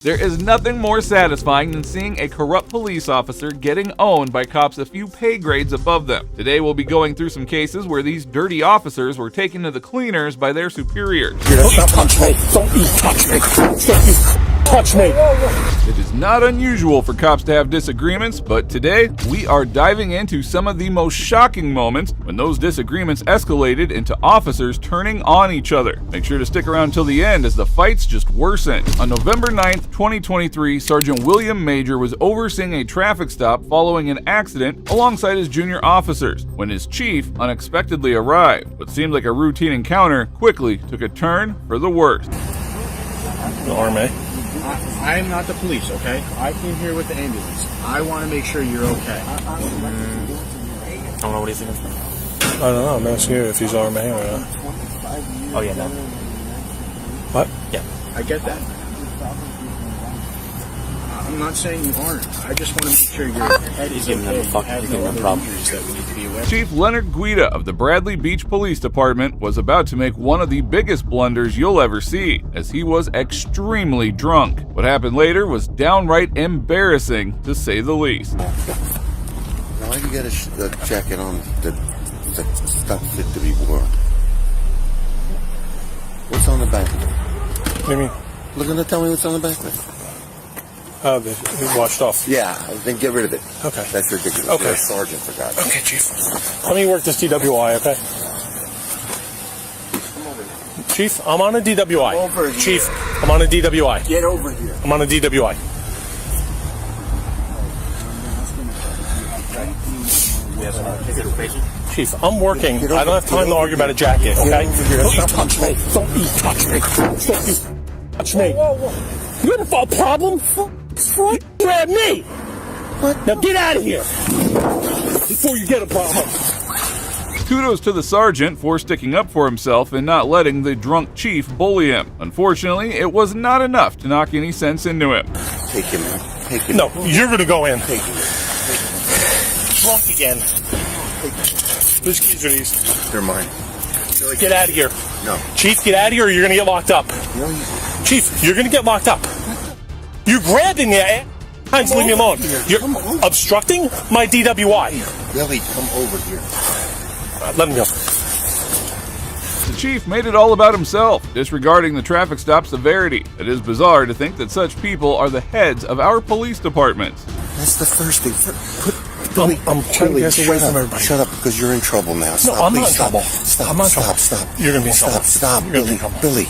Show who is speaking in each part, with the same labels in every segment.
Speaker 1: There is nothing more satisfying than seeing a corrupt police officer getting owned by cops a few pay grades above them. Today we'll be going through some cases where these dirty officers were taken to the cleaners by their superiors.
Speaker 2: Don't you touch me! Don't you touch me! Don't you touch me!
Speaker 1: It is not unusual for cops to have disagreements, but today we are diving into some of the most shocking moments when those disagreements escalated into officers turning on each other. Make sure to stick around until the end as the fights just worsen. On November 9th, 2023, Sergeant William Major was overseeing a traffic stop following an accident alongside his junior officers when his chief unexpectedly arrived. What seemed like a routine encounter quickly took a turn for the worst.
Speaker 2: The army.
Speaker 3: I am not the police, okay? I came here with the ambulance. I want to make sure you're okay.
Speaker 4: I don't know what he's thinking.
Speaker 2: I don't know. I'm asking you if he's army or not.
Speaker 4: Oh, yeah, no.
Speaker 2: What?
Speaker 4: Yeah.
Speaker 3: I get that. I'm not saying you aren't. I just want to make sure your head is
Speaker 4: giving them
Speaker 3: okay.
Speaker 4: a fuck-
Speaker 3: You have
Speaker 4: he's
Speaker 3: no
Speaker 4: giving them
Speaker 3: other
Speaker 4: problems.
Speaker 3: injuries that we need to be aware of.
Speaker 1: Chief Leonard Guida of the Bradley Beach Police Department was about to make one of the biggest blunders you'll ever see, as he was extremely drunk. What happened later was downright embarrassing, to say the least.
Speaker 5: Why do you get a jacket on that's not fit to be worn? What's on the back of it?
Speaker 2: What do you mean?
Speaker 5: Look at tell me what's on the back of it.
Speaker 2: Oh, he washed off.
Speaker 5: Yeah, then get rid of it.
Speaker 2: Okay.
Speaker 5: That's ridiculous.
Speaker 2: Okay.
Speaker 5: You're a sergeant, for God's sake.
Speaker 2: Okay, Chief. Let me work this DWI, okay? Chief, I'm on a DWI.
Speaker 5: Over here.
Speaker 2: Chief, I'm on a DWI.
Speaker 5: Get over here.
Speaker 2: I'm on a DWI. Chief, I'm working. I don't have time to argue about a jacket, okay? Don't you touch me. Don't you touch me. Don't you touch me. You have a problem? Grab me. What? Now get out of here before you get a problem.
Speaker 1: Kudos to the sergeant for sticking up for himself and not letting the drunk chief bully him. Unfortunately, it was not enough to knock any sense into him.
Speaker 5: Take him out. Take him
Speaker 2: No,
Speaker 5: out.
Speaker 2: you're gonna go in.
Speaker 5: Take him.
Speaker 2: Drunk again. Whose keys are these?
Speaker 5: They're mine.
Speaker 2: Get out of here.
Speaker 5: No.
Speaker 2: Chief, get out of here or you're gonna get locked up.
Speaker 5: No, you...
Speaker 2: Chief, you're gonna get locked up. You're grabbing me. Hands, leave me alone. You're obstructing my DWI.
Speaker 5: Billy, come over here.
Speaker 2: Let him go.
Speaker 1: The chief made it all about himself, disregarding the traffic stop severity. It is bizarre to think that such people are the heads of our police departments.
Speaker 5: That's the first thing. Billy,
Speaker 2: I'm trying to get away from everybody.
Speaker 5: Shut up, because you're in trouble now. Stop,
Speaker 2: I'm not
Speaker 5: please,
Speaker 2: in
Speaker 5: stop.
Speaker 2: trouble.
Speaker 5: Stop,
Speaker 2: I'm not in
Speaker 5: stop,
Speaker 2: trouble.
Speaker 5: stop.
Speaker 2: You're gonna be in trouble.
Speaker 5: Stop,
Speaker 2: You're gonna be
Speaker 5: Billy,
Speaker 2: in trouble.
Speaker 5: Billy.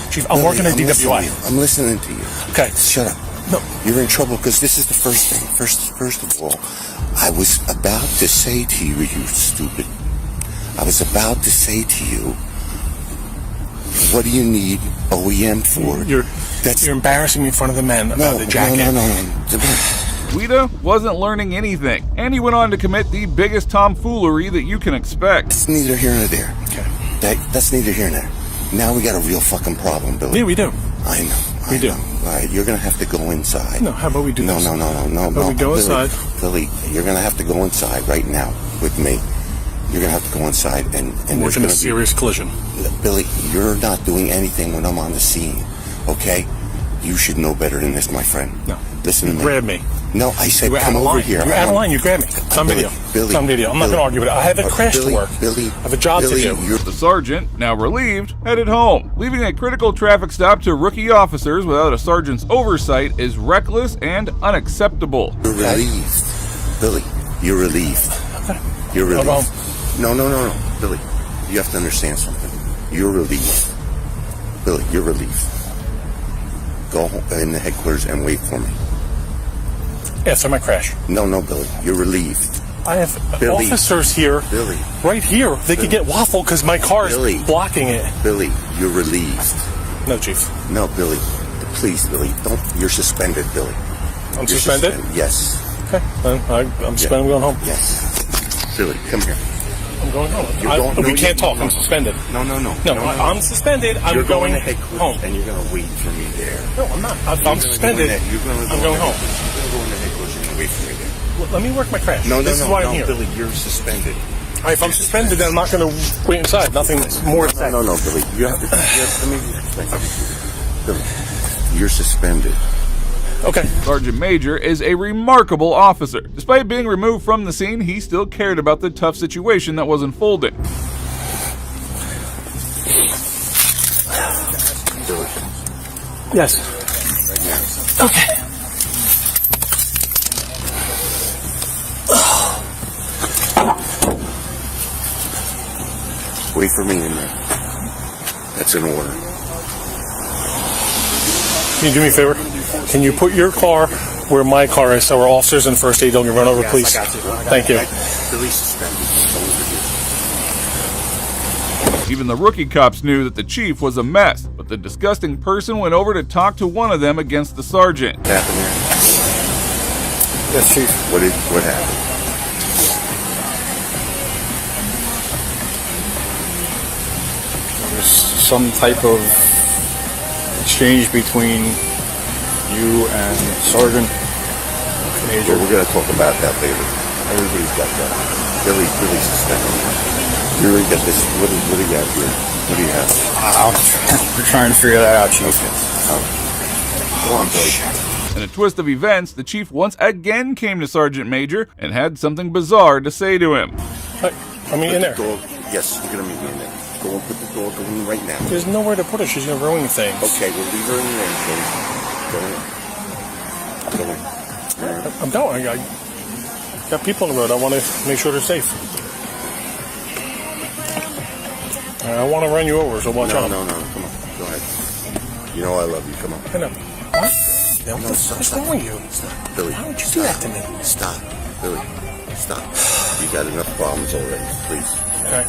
Speaker 2: Chief, I'm working at
Speaker 5: listening to
Speaker 2: DWI.
Speaker 5: you. I'm listening to you.
Speaker 2: Okay.
Speaker 5: Shut up.
Speaker 2: No.
Speaker 5: You're in trouble because this is the first thing. First of all, I was about to say to you, you stupid. I was about to say to you, what do you need OEM for?
Speaker 2: You're embarrassing me in front of the men about the jacket.
Speaker 5: No.
Speaker 1: Guida wasn't learning anything, and he went on to commit the biggest tomfoolery that you can expect.
Speaker 5: It's neither here nor there.
Speaker 2: Okay.
Speaker 5: That's neither here nor there. Now we got a real fucking problem, Billy.
Speaker 2: Yeah, we do.
Speaker 5: I know.
Speaker 2: We do.
Speaker 5: All right, you're gonna have to go inside.
Speaker 2: No, how about we do
Speaker 5: No.
Speaker 2: this?
Speaker 5: How
Speaker 2: about we go
Speaker 5: Billy,
Speaker 2: inside?
Speaker 5: Billy, you're gonna have to go inside right now with me. You're gonna have to go inside and
Speaker 2: We're
Speaker 5: there's
Speaker 2: in a
Speaker 5: gonna
Speaker 2: serious collision.
Speaker 5: Billy, you're not doing anything when I'm on the scene, okay? You should know better than this, my friend.
Speaker 2: No.
Speaker 5: Listen to me.
Speaker 2: Grab me.
Speaker 5: No, I said
Speaker 2: You were out
Speaker 5: come
Speaker 2: of
Speaker 5: over
Speaker 2: line.
Speaker 5: here.
Speaker 2: You're out of line. You grab me. It's on video.
Speaker 5: Billy,
Speaker 2: It's on video. I'm not going to argue with it. I have a crash
Speaker 5: Billy,
Speaker 2: to work.
Speaker 5: Billy,
Speaker 2: I have a job
Speaker 5: Billy,
Speaker 2: to do.
Speaker 5: You're
Speaker 1: The sergeant, now relieved, headed home. Leaving a critical traffic stop to rookie officers without a sergeant's oversight is reckless and unacceptable.
Speaker 5: relieved. Billy, you're relieved. You're relieved.
Speaker 2: wrong.
Speaker 5: No. Billy, you have to understand something. You're relieved. Billy, you're relieved. Go home in the headquarters and wait for me.
Speaker 2: After my crash.
Speaker 5: No, Billy, you're relieved.
Speaker 2: I have
Speaker 5: Billy.
Speaker 2: officers here.
Speaker 5: Billy.
Speaker 2: Right here. They could get waffled because my car is
Speaker 5: Billy.
Speaker 2: blocking it.
Speaker 5: Billy, you're relieved.
Speaker 2: No, Chief.
Speaker 5: No, Billy, please, Billy, don't. You're suspended, Billy.
Speaker 2: I'm
Speaker 5: You're
Speaker 2: suspended?
Speaker 5: Yes.
Speaker 2: Okay. Then I'm suspended. I'm going home.
Speaker 5: Yes. Billy, come here.
Speaker 2: I'm going home.
Speaker 5: You're going- no,
Speaker 2: we can't
Speaker 5: you-
Speaker 2: talk.
Speaker 5: no.
Speaker 2: I'm suspended.
Speaker 5: No.
Speaker 2: No, I'm suspended. I'm
Speaker 5: You're
Speaker 2: going
Speaker 5: to headquarters,
Speaker 2: home.
Speaker 5: and you're going to wait for me there.
Speaker 2: No, I'm not. I'm suspended.
Speaker 5: You're going to
Speaker 2: I'm going home.
Speaker 5: You're going to go in the headquarters and wait for me there.
Speaker 2: Let me work my crash.
Speaker 5: No,
Speaker 2: This is why I'm here.
Speaker 5: Billy, you're suspended.
Speaker 2: If I'm suspended, then I'm not going to wait inside. Nothing more to say.
Speaker 5: No, Billy. You have to. Let me explain. Billy, you're suspended.
Speaker 2: Okay.
Speaker 1: Sergeant Major is a remarkable officer. Despite being removed from the scene, he still cared about the tough situation that was unfolding.
Speaker 2: Yes. Okay.
Speaker 5: Wait for me in there. That's an order.
Speaker 2: Can you do me a favor? Can you put your car where my car is so our officers and first aid don't get run over, please?
Speaker 3: I got you.
Speaker 2: Thank you.
Speaker 5: Release suspended.
Speaker 1: Even the rookie cops knew that the chief was a mess, but the disgusting person went over to talk to one of them against the sergeant.
Speaker 5: What happened there?
Speaker 2: Yes, Chief.
Speaker 5: What happened?
Speaker 3: There's some type of exchange between you and Sergeant Major.
Speaker 5: Well, we're going to talk about that later. Everybody's got that. Billy suspended. You really got this. What do you got here? What do you have?
Speaker 3: We're trying to figure that out, Chief.
Speaker 5: Go on, Billy.
Speaker 1: In a twist of events, the chief once again came to Sergeant Major and had something bizarre to say to him.
Speaker 2: I mean, in there.
Speaker 5: Dog. Yes, you're going to meet me in there. Go and put the dog in right now.
Speaker 2: There's nowhere to put her. She's going to ruin things.
Speaker 5: Okay, we'll leave her in there, Billy. Go in.
Speaker 2: I'm going. I got people on the road. I want to make sure they're safe. I want to run you over, so watch out.
Speaker 5: No. Come on. Go ahead. You know I love you. Come on.
Speaker 2: I know. What? What's wrong with you?
Speaker 5: Stop. Billy.
Speaker 2: How would you do that to me?
Speaker 5: Stop. Billy. Stop. You got enough problems already. Please.
Speaker 2: All right.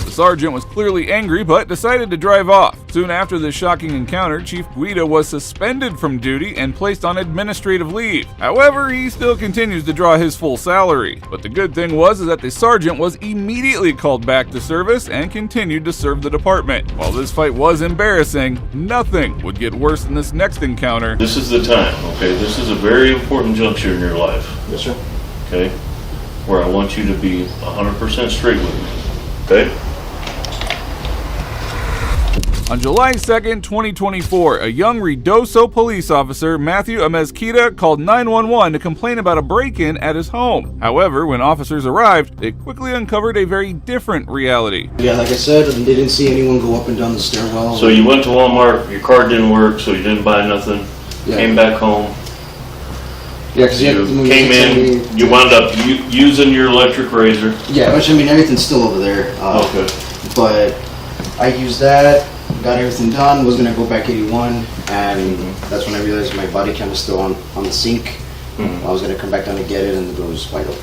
Speaker 1: The sergeant was clearly angry, but decided to drive off. Soon after this shocking encounter, Chief Guida was suspended from duty and placed on administrative leave. However, he still continues to draw his full salary. But the good thing was that the sergeant was immediately called back to service and continued to serve the department. While this fight was embarrassing, nothing would get worse than this next encounter.
Speaker 6: This is the time, okay? This is a very important juncture in your life,
Speaker 2: Yes, sir.
Speaker 6: okay? Where I want you to be 100% straight with me, okay?
Speaker 1: On July 2nd, 2024, a young Ruidoso police officer, Matthew Amezquita, called 911 to complain about a break-in at his home. However, when officers arrived, they quickly uncovered a very different reality.
Speaker 7: Yeah, like I said, they didn't see anyone go up and down the stairwell.
Speaker 6: So you went to Walmart, your card didn't work, so you didn't buy nothing,
Speaker 7: Yeah.
Speaker 6: came back home,
Speaker 7: Yeah, because
Speaker 6: you came in, you wound up using your electric razor.
Speaker 7: Yeah, which I mean, everything's still over there.
Speaker 6: Okay.
Speaker 7: But I used that, got everything done, was gonna go back 81, and that's when I realized my body cam was still on the sink. I was gonna come back down to get it, and the door was wide open.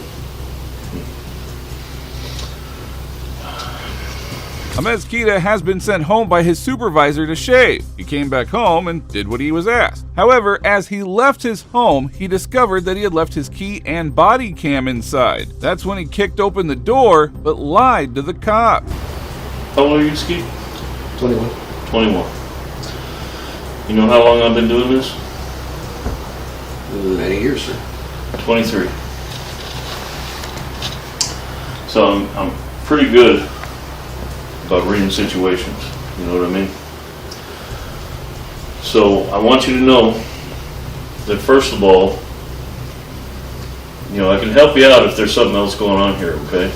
Speaker 1: Amezquita has been sent home by his supervisor to shave. He came back home and did what he was asked. However, as he left his home, he discovered that he had left his key and body cam inside. That's when he kicked open the door, but lied to the cop.
Speaker 6: How old are you, Ski?
Speaker 7: 21.
Speaker 6: 21. You know how long I've been doing this?
Speaker 7: Many years, sir.
Speaker 6: 23. So I'm pretty good about reading situations, you know what I mean? So I want you to know that first of all, you know, I can help you out if there's something else going on here, okay?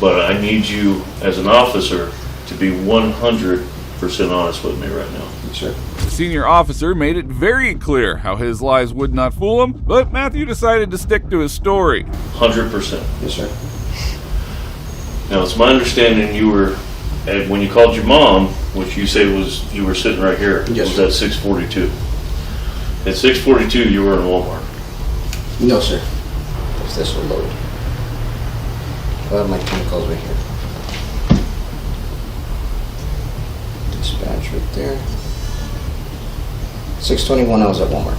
Speaker 6: But I need you as an officer to be 100% honest with me right now.
Speaker 7: Yes, sir.
Speaker 1: The senior officer made it very clear how his lies would not fool him, but Matthew decided to stick to his story.
Speaker 6: 100%.
Speaker 7: Yes, sir.
Speaker 6: Now, it's my understanding you were, when you called your mom, which you say was, you were sitting right here,
Speaker 7: Yes,
Speaker 6: was
Speaker 7: sir.
Speaker 6: at 642. At 642, you were in Walmart.
Speaker 7: No, sir. If this will load. I have my chemicals right here. Dispatch right there. 6:21, I was at Walmart.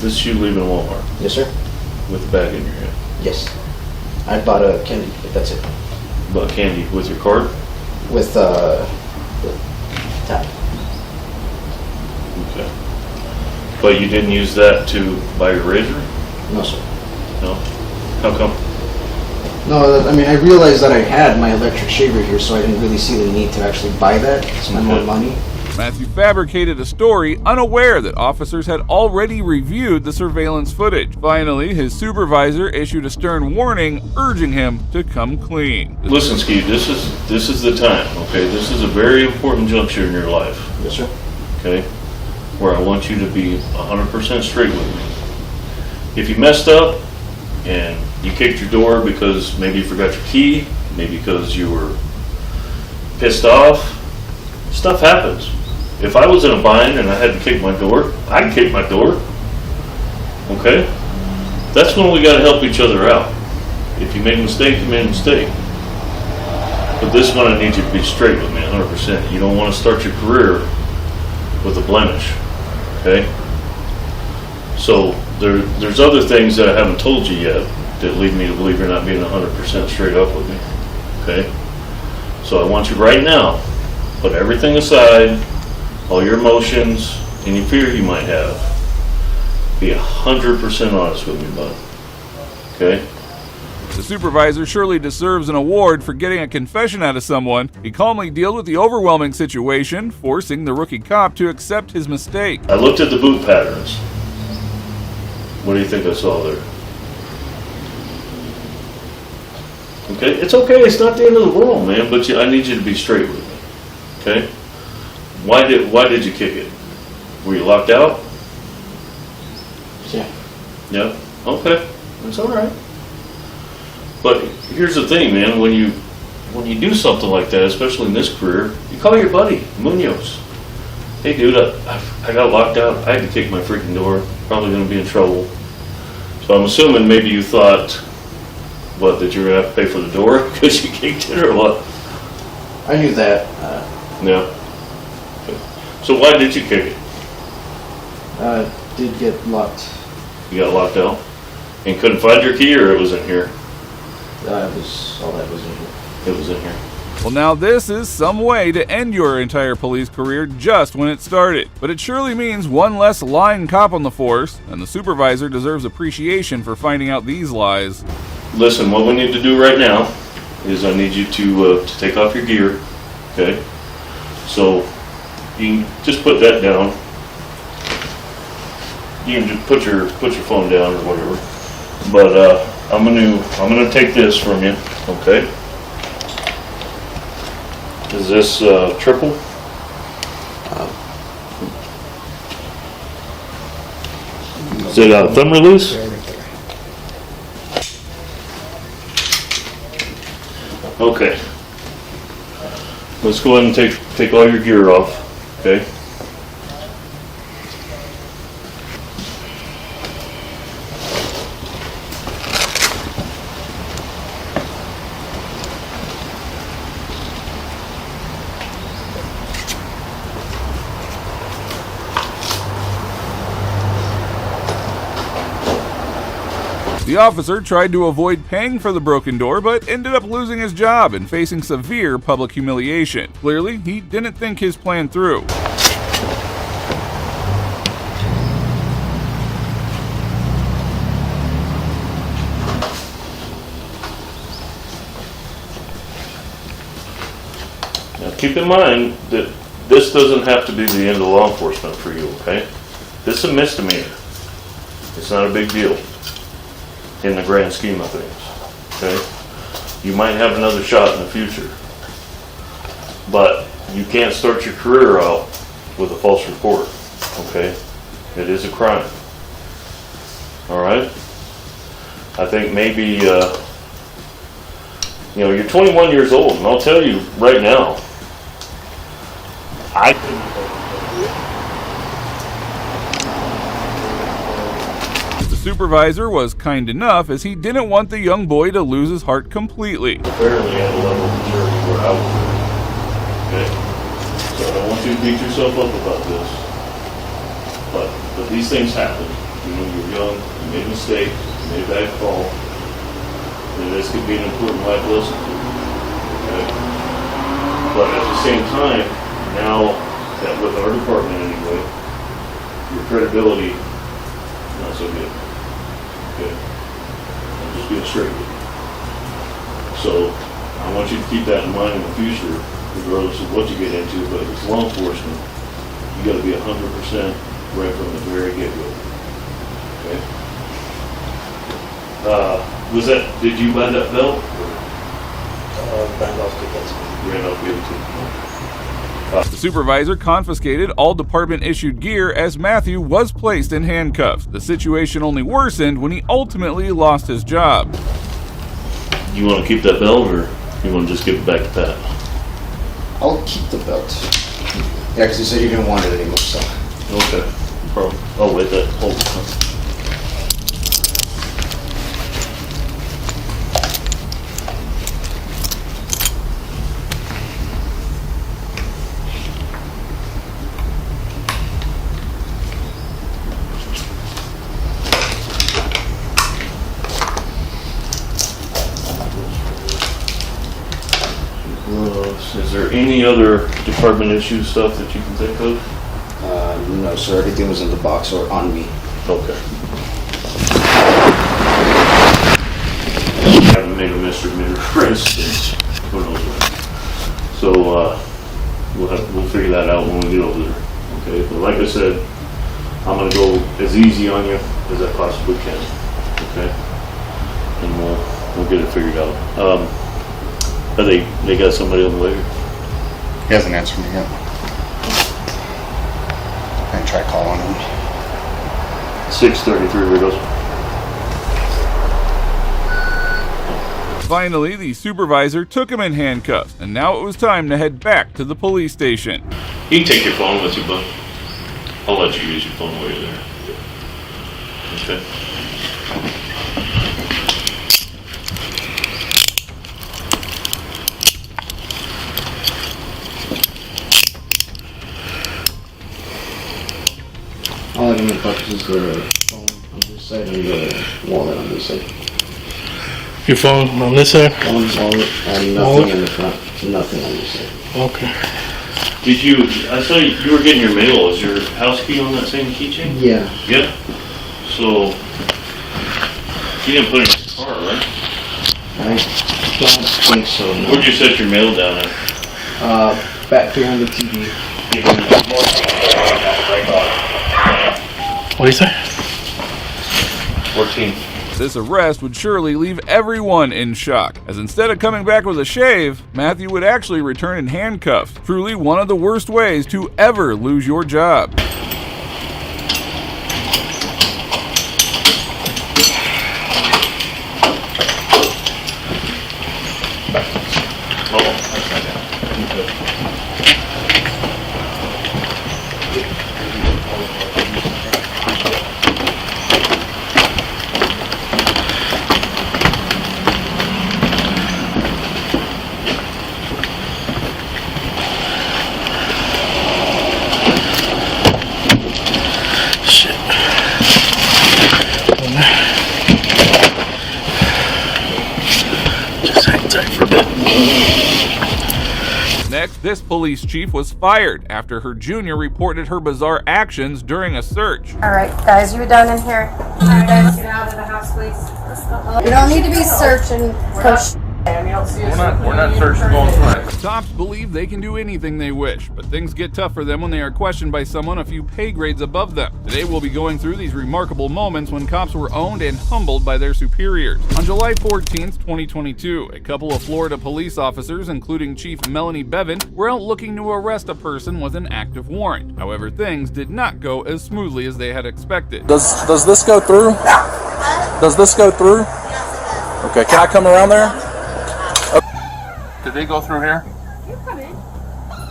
Speaker 6: This is you leaving Walmart
Speaker 7: Yes, sir.
Speaker 6: with a bag in your hand.
Speaker 7: Yes. I bought a candy, but that's it.
Speaker 6: Bought candy with your card?
Speaker 7: With tap.
Speaker 6: Okay. But you didn't use that to buy your razor?
Speaker 7: No, sir.
Speaker 6: No? How come?
Speaker 7: No, I mean, I realized that I had my electric shaver here, so I didn't really see the need to actually buy that, spend more
Speaker 6: Okay.
Speaker 7: money.
Speaker 1: Matthew fabricated a story, unaware that officers had already reviewed the surveillance footage. Finally, his supervisor issued a stern warning, urging him to come clean.
Speaker 6: Listen, Ski, this is the time, okay? This is a very important juncture in your life,
Speaker 7: Yes, sir.
Speaker 6: okay? Where I want you to be 100% straight with me. If you messed up and you kicked your door because maybe you forgot your key, maybe because you were pissed off, stuff happens. If I was in a bind and I had to kick my door, I'd kick my door. Okay? That's when we gotta help each other out. If you make a mistake, you made a mistake. But this one I need you to be straight with me 100%. You don't want to start your career with a blemish. Okay? So there's other things that I haven't told you yet that lead me to believe you're not being 100% straight up with me. Okay? So I want you right now, put everything aside, all your emotions, any fear you might have. Be 100% honest with me, bud. Okay?
Speaker 1: The supervisor surely deserves an award for getting a confession out of someone. He calmly dealt with the overwhelming situation, forcing the rookie cop to accept his mistake.
Speaker 6: I looked at the boot patterns. What do you think I saw there? Okay, it's okay. It's not the end of the world, man. But I need you to be straight with me. Okay? Why did you kick it? Were you locked out?
Speaker 7: Yeah.
Speaker 6: Yeah. Okay. That's all right. But here's the thing, man. When you do something like that, especially in this career, you call your buddy Munoz. Hey, dude, I got locked out. I had to kick my freaking door. Probably going to be in trouble. So I'm assuming maybe you thought, what, that you were going to have to pay for the door because you kicked it or what?
Speaker 7: I knew that.
Speaker 6: Yeah. Okay. So why did you kick it?
Speaker 7: Did get locked.
Speaker 6: You got locked out and couldn't find your key, or it was in here?
Speaker 7: That was all that was in here.
Speaker 6: It was in here.
Speaker 1: Well, now this is some way to end your entire police career just when it started. But it surely means one less lying cop on the force, and the supervisor deserves appreciation for finding out these lies.
Speaker 6: Listen, what we need to do right now is I need you to take off your gear, okay? So you can just put that down. You can just put your phone down or whatever. But I'm gonna take this from you, okay? Is this triple? Is it a thumb release? Okay. Let's go ahead and take all your gear off, okay?
Speaker 1: The officer tried to avoid paying for the broken door, but ended up losing his job and facing severe public humiliation. Clearly, he didn't think his plan through.
Speaker 6: Now keep in mind that this doesn't have to be the end of law enforcement for you, okay? This is a misdemeanor. It's not a big deal in the grand scheme of things, okay? You might have another shot in the future, but you can't start your career out with a false report, okay? It is a crime, all right? I think maybe, you're 21 years old, and I'll tell you right now, I couldn't.
Speaker 1: The supervisor was kind enough as he didn't want the young boy to lose his heart completely.
Speaker 6: Barely at a level of maturity where I was. Okay? So I don't want you to beat yourself up about this. But these things happen. You're young, you made a mistake, you made a bad call. And this could be an important life lesson to you. Okay? But at the same time, now that with our department anyway, your credibility, not so good. Okay? I'm just being straight with you. So, I want you to keep that in mind in the future, regardless of what you get into, but if it's law enforcement, you gotta be 100% right from the very get-go. Okay? Did you buy that belt? Randolph gave it to you.
Speaker 1: The supervisor confiscated all department-issued gear as Matthew was placed in handcuffs. The situation only worsened when he ultimately lost his job.
Speaker 6: You want to keep that belt, or you want to just give it back to Pat?
Speaker 7: I'll keep the belt. Yeah, because you said you didn't want it anymore, so.
Speaker 6: Okay, no problem. Oh, wait, that hold it. Is there any other department issue stuff that you can think of?
Speaker 7: No, sir. Everything was in the box or on me.
Speaker 6: Okay. Haven't made a misdemeanor arrest. Who knows what. So we'll figure that out when we get over there. Okay. But like I said, I'm gonna go as easy on you as I possibly can. Okay. And we'll get it figured out. They got somebody on the way?
Speaker 8: He hasn't answered me yet. I tried calling him.
Speaker 6: 6:33 Riddles.
Speaker 1: Finally, the supervisor took him in handcuffs, and now it was time to head back to the police station.
Speaker 6: You can take your phone with you, bud. I'll let you use your phone while you're there. Okay.
Speaker 7: All I can make up is the phone on this side and the wallet on this side.
Speaker 2: Your phone on this side?
Speaker 7: Phone, wallet, and nothing in the front. Nothing on this side.
Speaker 2: Okay.
Speaker 6: I saw you were getting your mail. Is your house key on that same keychain?
Speaker 7: Yeah.
Speaker 6: Yeah. So, you didn't put it in your car, right?
Speaker 7: I don't think so, no.
Speaker 6: Where'd you set your mail down at?
Speaker 7: Back behind the TV.
Speaker 2: What do you say?
Speaker 6: 14.
Speaker 1: This arrest would surely leave everyone in shock, as instead of coming back with a shave, Matthew would actually return in handcuffs. Truly one of the worst ways to ever lose your job. Next, this police chief was fired after her junior reported her bizarre actions during a search.
Speaker 9: All right, guys, you done in here? All right, guys, get out of the house, please. You don't need to be searching for
Speaker 3: We're not searching going front.
Speaker 1: Cops believe they can do anything they wish, but things get tough for them when they are questioned by someone a few pay grades above them. Today we'll be going through these remarkable moments when cops were owned and humbled by their superiors. On July 14th, 2022, a couple of Florida police officers, including Chief Melanie Bevan, were out looking to arrest a person with an active warrant. However, things did not go as smoothly as they had expected.
Speaker 10: Does this go through? Does this go through? Okay, can I come around there?
Speaker 3: Did they go through here?
Speaker 9: You come in.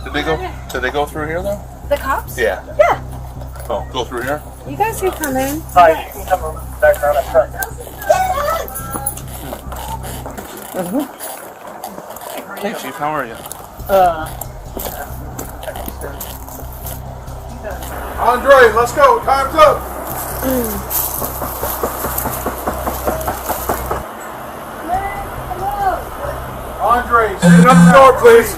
Speaker 3: Did they go through here though?
Speaker 9: The cops?
Speaker 3: Yeah.
Speaker 9: Yeah.
Speaker 3: Oh, go through here?
Speaker 9: You guys can come in.
Speaker 2: Hi, you can come back around that front.
Speaker 3: Hey Chief, how are you? Andre, let's go. Time's up. Andre, open up the door, please.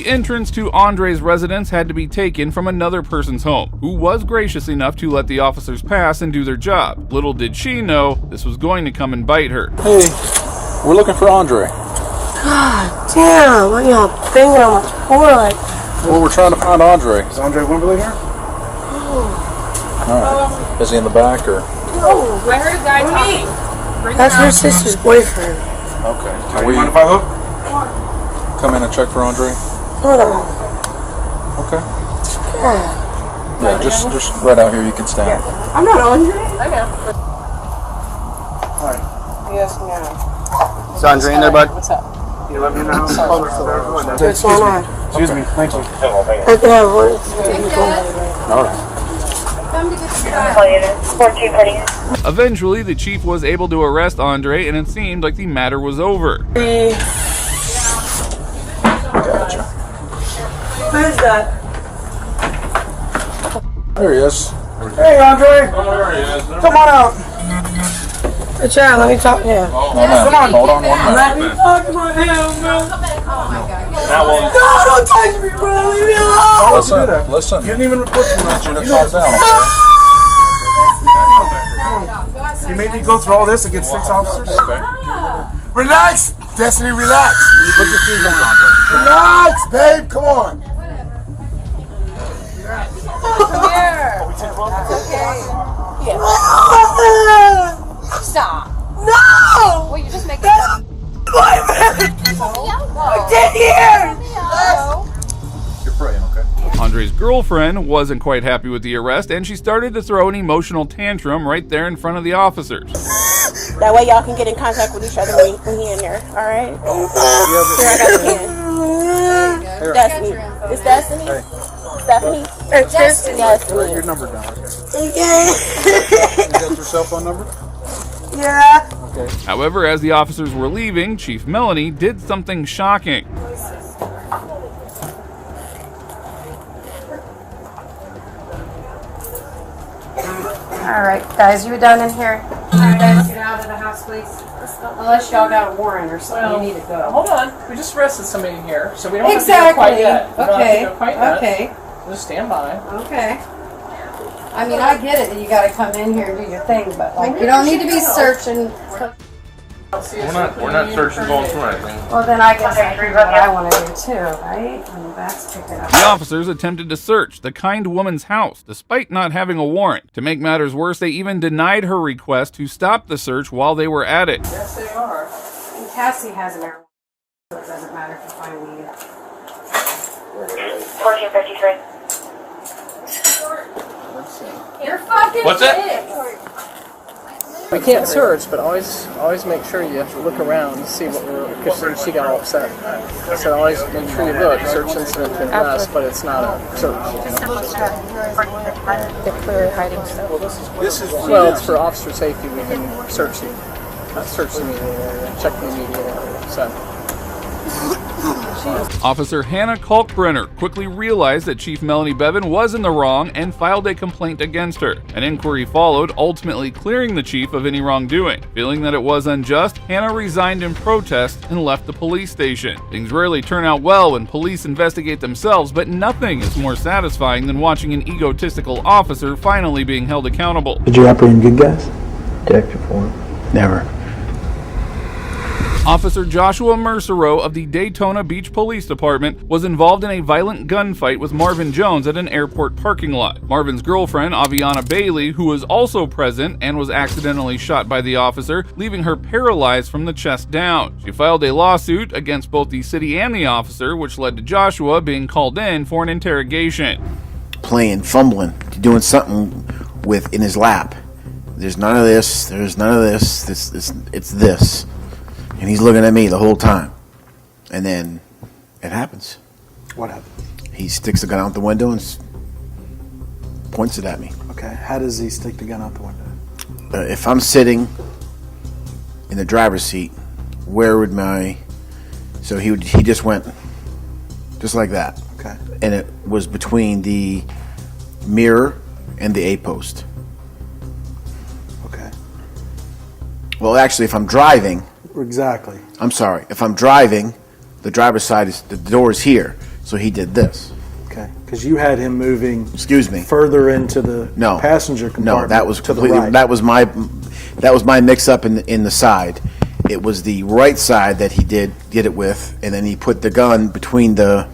Speaker 1: entrance to Andre's residence had to be taken from another person's home, who was gracious enough to let the officers pass and do their job. Little did she know this was going to come and bite her.
Speaker 10: Hey, we're looking for Andre.
Speaker 9: God damn, what y'all banging on my door like?
Speaker 10: Well, we're trying to find Andre.
Speaker 3: Is Andre Wimberly here?
Speaker 10: Alright. Is he in the back or?
Speaker 9: Oh, I heard a guy talking. That's her sister's boyfriend.
Speaker 10: Okay. Can
Speaker 3: You
Speaker 10: we
Speaker 3: mind if I look?
Speaker 10: come in and check for Andre?
Speaker 9: Hold on.
Speaker 10: Okay. Yeah, just right out here. You can stand.
Speaker 9: I'm not Andre. I know.
Speaker 3: Hi.
Speaker 9: Yes, ma'am.
Speaker 7: Is Andre in there, bud?
Speaker 9: What's up?
Speaker 3: You let me know.
Speaker 9: What's going on?
Speaker 3: Excuse me. Thank you.
Speaker 9: I can have one.
Speaker 10: All right.
Speaker 1: Eventually, the chief was able to arrest Andre, and it seemed like the matter was over.
Speaker 10: Gotcha.
Speaker 9: Who's that?
Speaker 10: There he is.
Speaker 3: Hey, Andre. Come on out.
Speaker 9: Good job, let me talk to him.
Speaker 10: Come on. Hold on 1 minute.
Speaker 9: Let me talk to him, man. No, don't touch me, bro. Leave me alone.
Speaker 10: Listen.
Speaker 3: You didn't even report to me.
Speaker 10: You to calm down.
Speaker 3: You made me go through all this against 6 officers?
Speaker 10: Okay.
Speaker 2: Relax, Destiny, relax.
Speaker 3: Put your feet on, Andre.
Speaker 2: Relax, babe, come on.
Speaker 9: Come here. Stop. No! Well, you just make it. Boyfriend! 10 years!
Speaker 10: You're praying, okay?
Speaker 1: Andre's girlfriend wasn't quite happy with the arrest, and she started to throw an emotional tantrum right there in front of the officers.
Speaker 11: That way y'all can get in contact with each other when he in there, alright? Here, I got the pen. Destiny. It's Destiny? Stephanie? Destiny.
Speaker 3: Write your number down, okay?
Speaker 9: Okay.
Speaker 3: Is that your cell phone number?
Speaker 9: Yeah.
Speaker 3: Okay.
Speaker 1: However, as the officers were leaving, Chief Melanie did something shocking.
Speaker 9: Alright, guys, you done in here? Alright, guys, get out of the house, please. Unless y'all got a warrant or something, you need to go.
Speaker 12: Hold on. We just arrested somebody in here, so we don't have to go quite yet. We don't have to go quite yet.
Speaker 9: Okay.
Speaker 12: Just stand by.
Speaker 9: Okay. I mean, I get it that you gotta come in here and do your thing, but like, you don't need to be searching.
Speaker 4: We're not searching going through anything.
Speaker 9: Well, then I guess I do what I want to do too, right? And that's picking up.
Speaker 1: The officers attempted to search the kind woman's house, despite not having a warrant. To make matters worse, they even denied her request to stop the search while they were at it.
Speaker 12: Yes, they are.
Speaker 9: And Cassie has an error, so it doesn't matter if you find me either.
Speaker 11: 1453.
Speaker 9: You're fucking
Speaker 4: What's that?
Speaker 12: We can't search, but always make sure you look around and see what we're, because she got all upset. So always make sure you look. Search incident to arrest, but it's not a search.
Speaker 11: They're clearly hiding stuff.
Speaker 12: Well, it's for officer safety. We can search the media area, check the media area. So.
Speaker 1: Officer Hannah Kalkbrenner quickly realized that Chief Melanie Bevan was in the wrong and filed a complaint against her. An inquiry followed, ultimately clearing the chief of any wrongdoing. Feeling that it was unjust, Hannah resigned in protest and left the police station. Things rarely turn out well when police investigate themselves, but nothing is more satisfying than watching an egotistical officer finally being held accountable.
Speaker 13: Did you operate in good gas? Detective form? Never.
Speaker 1: Officer Joshua Mercereau of the Daytona Beach Police Department was involved in a violent gunfight with Marvin Jones at an airport parking lot. Marvin's girlfriend, Aviana Bailey, who was also present and was accidentally shot by the officer, leaving her paralyzed from the chest down. She filed a lawsuit against both the city and the officer, which led to Joshua being called in for an interrogation.
Speaker 7: Playing, fumbling, doing something with in his lap. There's none of this. There's none of this. It's this. And he's looking at me the whole time. And then it happens.
Speaker 3: What happened?
Speaker 7: He sticks the gun out the window and points it at me.
Speaker 3: Okay, how does he stick the gun out the window?
Speaker 7: If I'm sitting in the driver's seat, where would my... So he just went just like that.
Speaker 3: Okay.
Speaker 7: And it was between the mirror and the A-post.
Speaker 3: Okay.
Speaker 7: Well, actually, if I'm driving...
Speaker 3: Exactly.
Speaker 7: I'm sorry. If I'm driving, the driver's side is... The door is here.
Speaker 14: So he did this.
Speaker 15: Okay, because you had him moving.
Speaker 14: Excuse me.
Speaker 15: Further into the passenger compartment.
Speaker 14: No, that was
Speaker 15: to
Speaker 14: completely.
Speaker 15: the right.
Speaker 14: That was my mix-up in the side. It was the right side that he did it with, and then he put the gun between the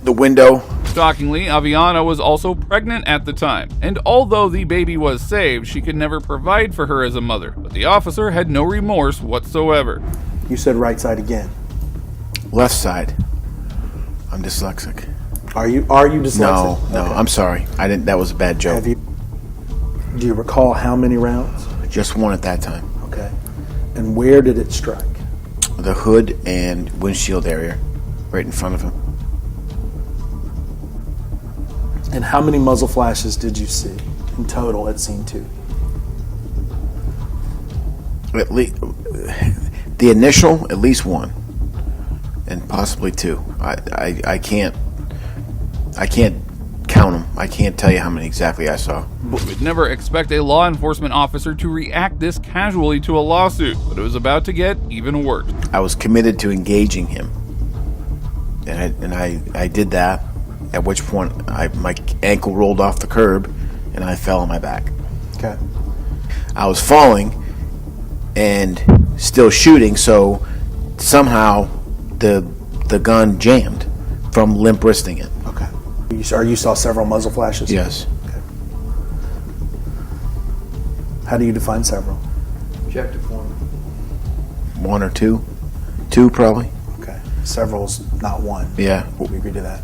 Speaker 14: window.
Speaker 1: Shockingly, Aviana was also pregnant at the time, and although the baby was saved, she could never provide for her as a mother. But the officer had no remorse whatsoever.
Speaker 15: You said right side again.
Speaker 14: Left side. I'm dyslexic.
Speaker 15: Are you dyslexic?
Speaker 14: No, I'm sorry. I didn't. That was a bad joke.
Speaker 15: Do you recall how many rounds?
Speaker 14: Just one at that time.
Speaker 15: Okay. And where did it strike?
Speaker 14: The hood and windshield area, right in front of him.
Speaker 15: And how many muzzle flashes did you see in total at scene 2?
Speaker 14: At least the initial, at least one, and possibly two. I can't count them. I can't tell you how many exactly I saw.
Speaker 1: We'd never expect a law enforcement officer to react this casually to a lawsuit, but it was about to get even worse.
Speaker 14: I was committed to engaging him, and I did that. At which point, my ankle rolled off the curb, and I fell on my back.
Speaker 15: Okay.
Speaker 14: I was falling and still shooting, so somehow the gun jammed from limp wristing it.
Speaker 15: Okay. You saw several muzzle flashes?
Speaker 14: Yes.
Speaker 15: Okay. How do you define several?
Speaker 13: Objective form.
Speaker 14: One or two. Two, probably.
Speaker 15: Okay. Several's not one.
Speaker 14: Yeah.
Speaker 15: We agree to that.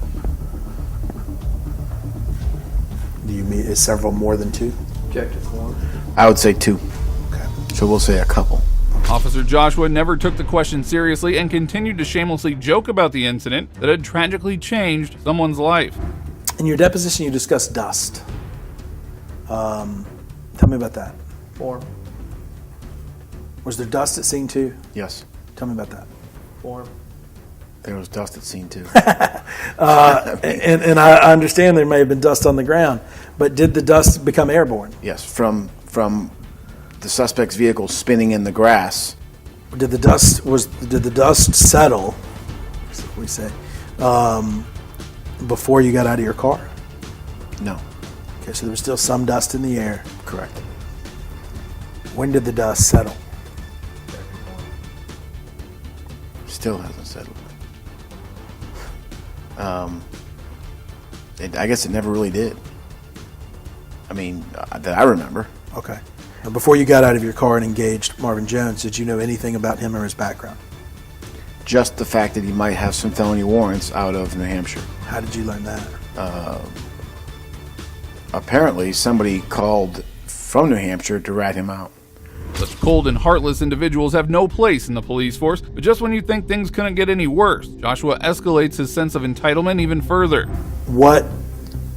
Speaker 15: Do you mean is several more than two?
Speaker 13: Objective form.
Speaker 14: I would say two.
Speaker 15: Okay.
Speaker 14: So we'll say a couple.
Speaker 1: Officer Joshua never took the question seriously and continued to shamelessly joke about the incident that had tragically changed someone's life.
Speaker 15: In your deposition, you discussed dust. Tell me about that.
Speaker 13: Form.
Speaker 15: Was there dust at scene 2?
Speaker 14: Yes.
Speaker 15: Tell me about that.
Speaker 13: Form.
Speaker 14: There was dust at scene 2.
Speaker 15: And I understand there may have been dust on the ground, but did the dust become airborne?
Speaker 14: Yes, from the suspect's vehicle spinning in the grass.
Speaker 15: Did the dust settle? That's what we say. Before you got out of your car?
Speaker 14: No.
Speaker 15: Okay, so there was still some dust in the air.
Speaker 14: Correct.
Speaker 15: When did the dust settle?
Speaker 14: Still hasn't settled. I guess it never really did. I mean, that I remember.
Speaker 15: Okay. Now, before you got out of your car and engaged Marvin Jones, did you know anything about him or his background?
Speaker 14: Just the fact that he might have some felony warrants out of New Hampshire.
Speaker 15: How did you learn that?
Speaker 14: Apparently, somebody called from New Hampshire to rat him out.
Speaker 1: Such cold and heartless individuals have no place in the police force, but just when you think things couldn't get any worse, Joshua escalates his sense of entitlement even further.
Speaker 15: What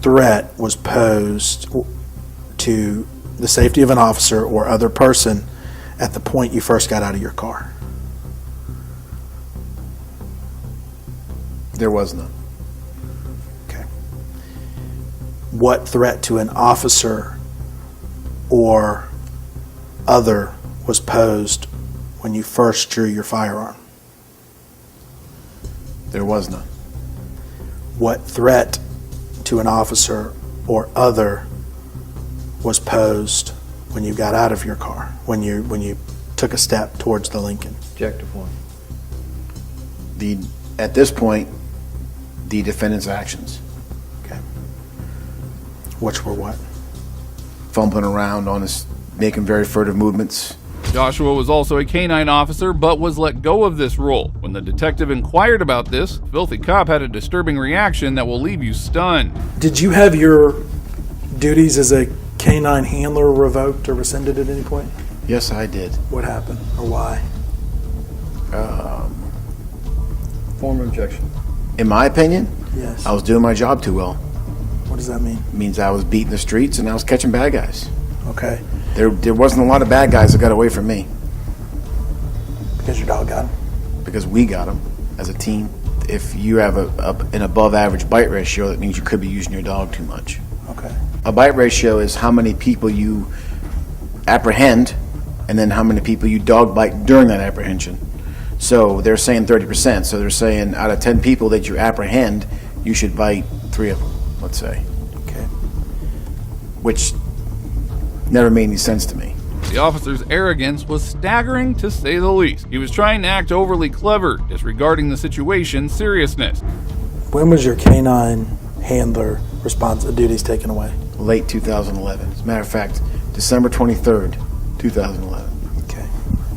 Speaker 15: threat was posed to the safety of an officer or other person at the point you first got out of your car?
Speaker 14: There was none.
Speaker 15: Okay. What threat to an officer or other was posed when you first drew your firearm?
Speaker 14: There was none.
Speaker 15: What threat to an officer or other was posed when you got out of your car, when you took a step towards the Lincoln?
Speaker 13: Objective form.
Speaker 14: At this point, the defendant's actions.
Speaker 15: Okay. Which were what?
Speaker 14: Fumbling around on his, making very furtive movements.
Speaker 1: Joshua was also a canine officer, but was let go of this role. When the detective inquired about this, Filthy Cop had a disturbing reaction that will leave you stunned.
Speaker 15: Did you have your duties as a canine handler revoked or rescinded at any point?
Speaker 14: Yes, I did.
Speaker 15: What happened or why?
Speaker 13: Form of objection.
Speaker 14: In my opinion,
Speaker 15: Yes.
Speaker 14: I was doing my job too well.
Speaker 15: What does that mean?
Speaker 14: It means I was beating the streets and I was catching bad guys.
Speaker 15: Okay.
Speaker 14: There wasn't a lot of bad guys that got away from me.
Speaker 15: Because your dog got him?
Speaker 14: Because we got them as a team. If you have an above average bite ratio, that means you could be using your dog too much.
Speaker 15: Okay.
Speaker 14: A bite ratio is how many people you apprehend and then how many people you dog bite during that apprehension. So they're saying 30%. So they're saying out of 10 people that you apprehend, you should bite 3 of them, let's say.
Speaker 15: Okay.
Speaker 14: Which never made any sense to me.
Speaker 1: The officer's arrogance was staggering, to say the least. He was trying to act overly clever, disregarding the situation's seriousness.
Speaker 15: When was your canine handler duties taken away?
Speaker 14: Late 2011. As a matter of fact, December 23rd, 2011.
Speaker 15: Okay.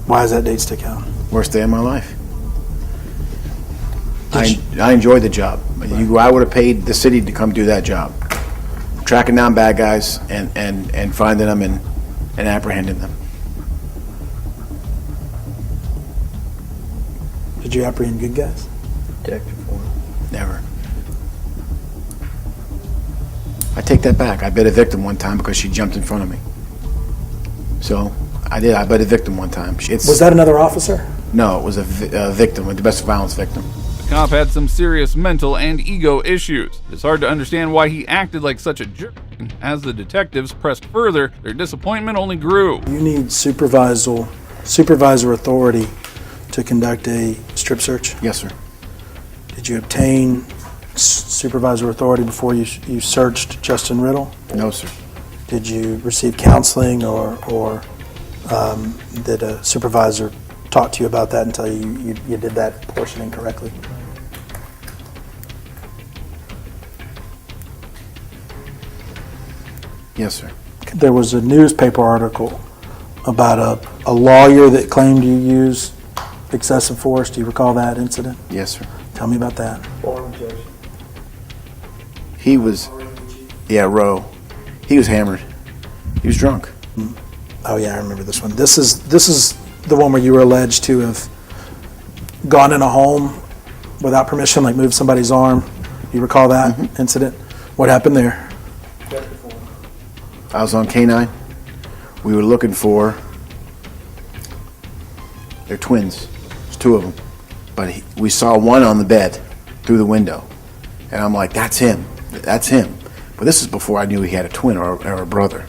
Speaker 15: Why does that date stick out?
Speaker 14: Worst day of my life. I enjoyed the job. I would have paid the city to come do that job. Tracking down bad guys and finding them and apprehending them.
Speaker 15: Did you apprehend good guys?
Speaker 13: Detective form.
Speaker 14: Never. I take that back. I bit a victim one time because she jumped in front of me. So, I did. I bit a victim one time.
Speaker 15: Was that another officer?
Speaker 14: No, it was a victim, a domestic violence victim.
Speaker 1: The cop had some serious mental and ego issues. It's hard to understand why he acted like such a jerk. As the detectives pressed further, their disappointment only grew.
Speaker 15: You need supervisor authority to conduct a strip search?
Speaker 14: Yes, sir.
Speaker 15: Did you obtain supervisor authority before you searched Justin Riddle?
Speaker 14: No, sir.
Speaker 15: Did you receive counseling or did a supervisor talk to you about that and tell you did that portion incorrectly?
Speaker 14: Yes, sir.
Speaker 15: There was a newspaper article about a lawyer that claimed you used excessive force. Do you recall that incident?
Speaker 14: Yes, sir.
Speaker 15: Tell me about that.
Speaker 14: He was, Roe. He was hammered. He was drunk.
Speaker 15: Oh yeah, I remember this one. This is the one where you were alleged to have gone in a home without permission, like moved somebody's arm. You recall that incident? What happened there?
Speaker 14: I was on K9. We were looking for, they're twins. There's 2 of them. But we saw one on the bed through the window. And I'm like, that's him. That's him. But this is before I knew he had a twin or a brother.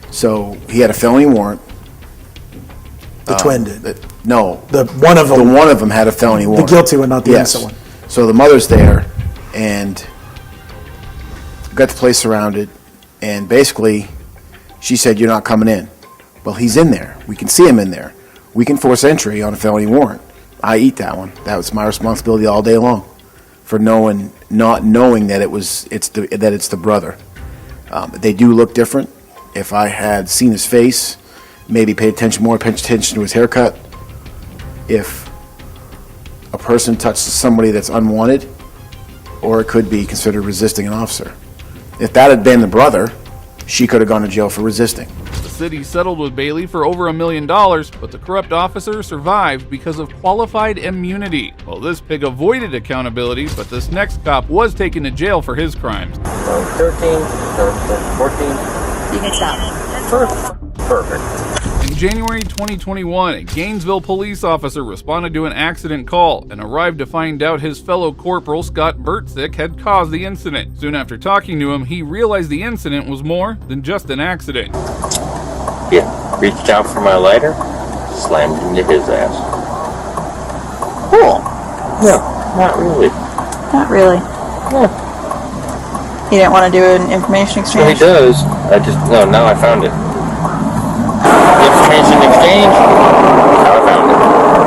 Speaker 14: So he had a felony warrant.
Speaker 15: The twin did?
Speaker 14: No.
Speaker 15: The one of them
Speaker 14: had a felony warrant.
Speaker 15: The guilty one, not the innocent one.
Speaker 14: So the mother's there, and got the place surrounded, and basically she said, you're not coming in. Well, he's in there. We can see him in there. We can force entry on a felony warrant. I eat that one. That was my responsibility all day long for not knowing that it's the brother. They do look different. If I had seen his face, maybe pay attention to his haircut. If a person touches somebody that's unwanted, or it could be considered resisting an officer. If that had been the brother, she could have gone to jail for resisting.
Speaker 1: The city settled with Bailey for over $1 million, but the corrupt officer survived because of qualified immunity. Well, this pig avoided accountability, but this next cop was taken to jail for his crimes.
Speaker 16: 13, 14.
Speaker 11: You can stop.
Speaker 16: Perfect.
Speaker 1: In January 2021, a Gainesville police officer responded to an accident call and arrived to find out his fellow corporal, Scott Bertzik, had caused the incident. Soon after talking to him, he realized the incident was more than just an accident.
Speaker 16: Yeah, reached out for my lighter, slammed into his ass. Cool.
Speaker 15: Yeah.
Speaker 16: Not really.
Speaker 11: Not really.
Speaker 16: Yeah.
Speaker 11: You didn't want to do an information
Speaker 16: So
Speaker 11: exchange?
Speaker 16: he does. Now I found it. Information exchange. Now I found it.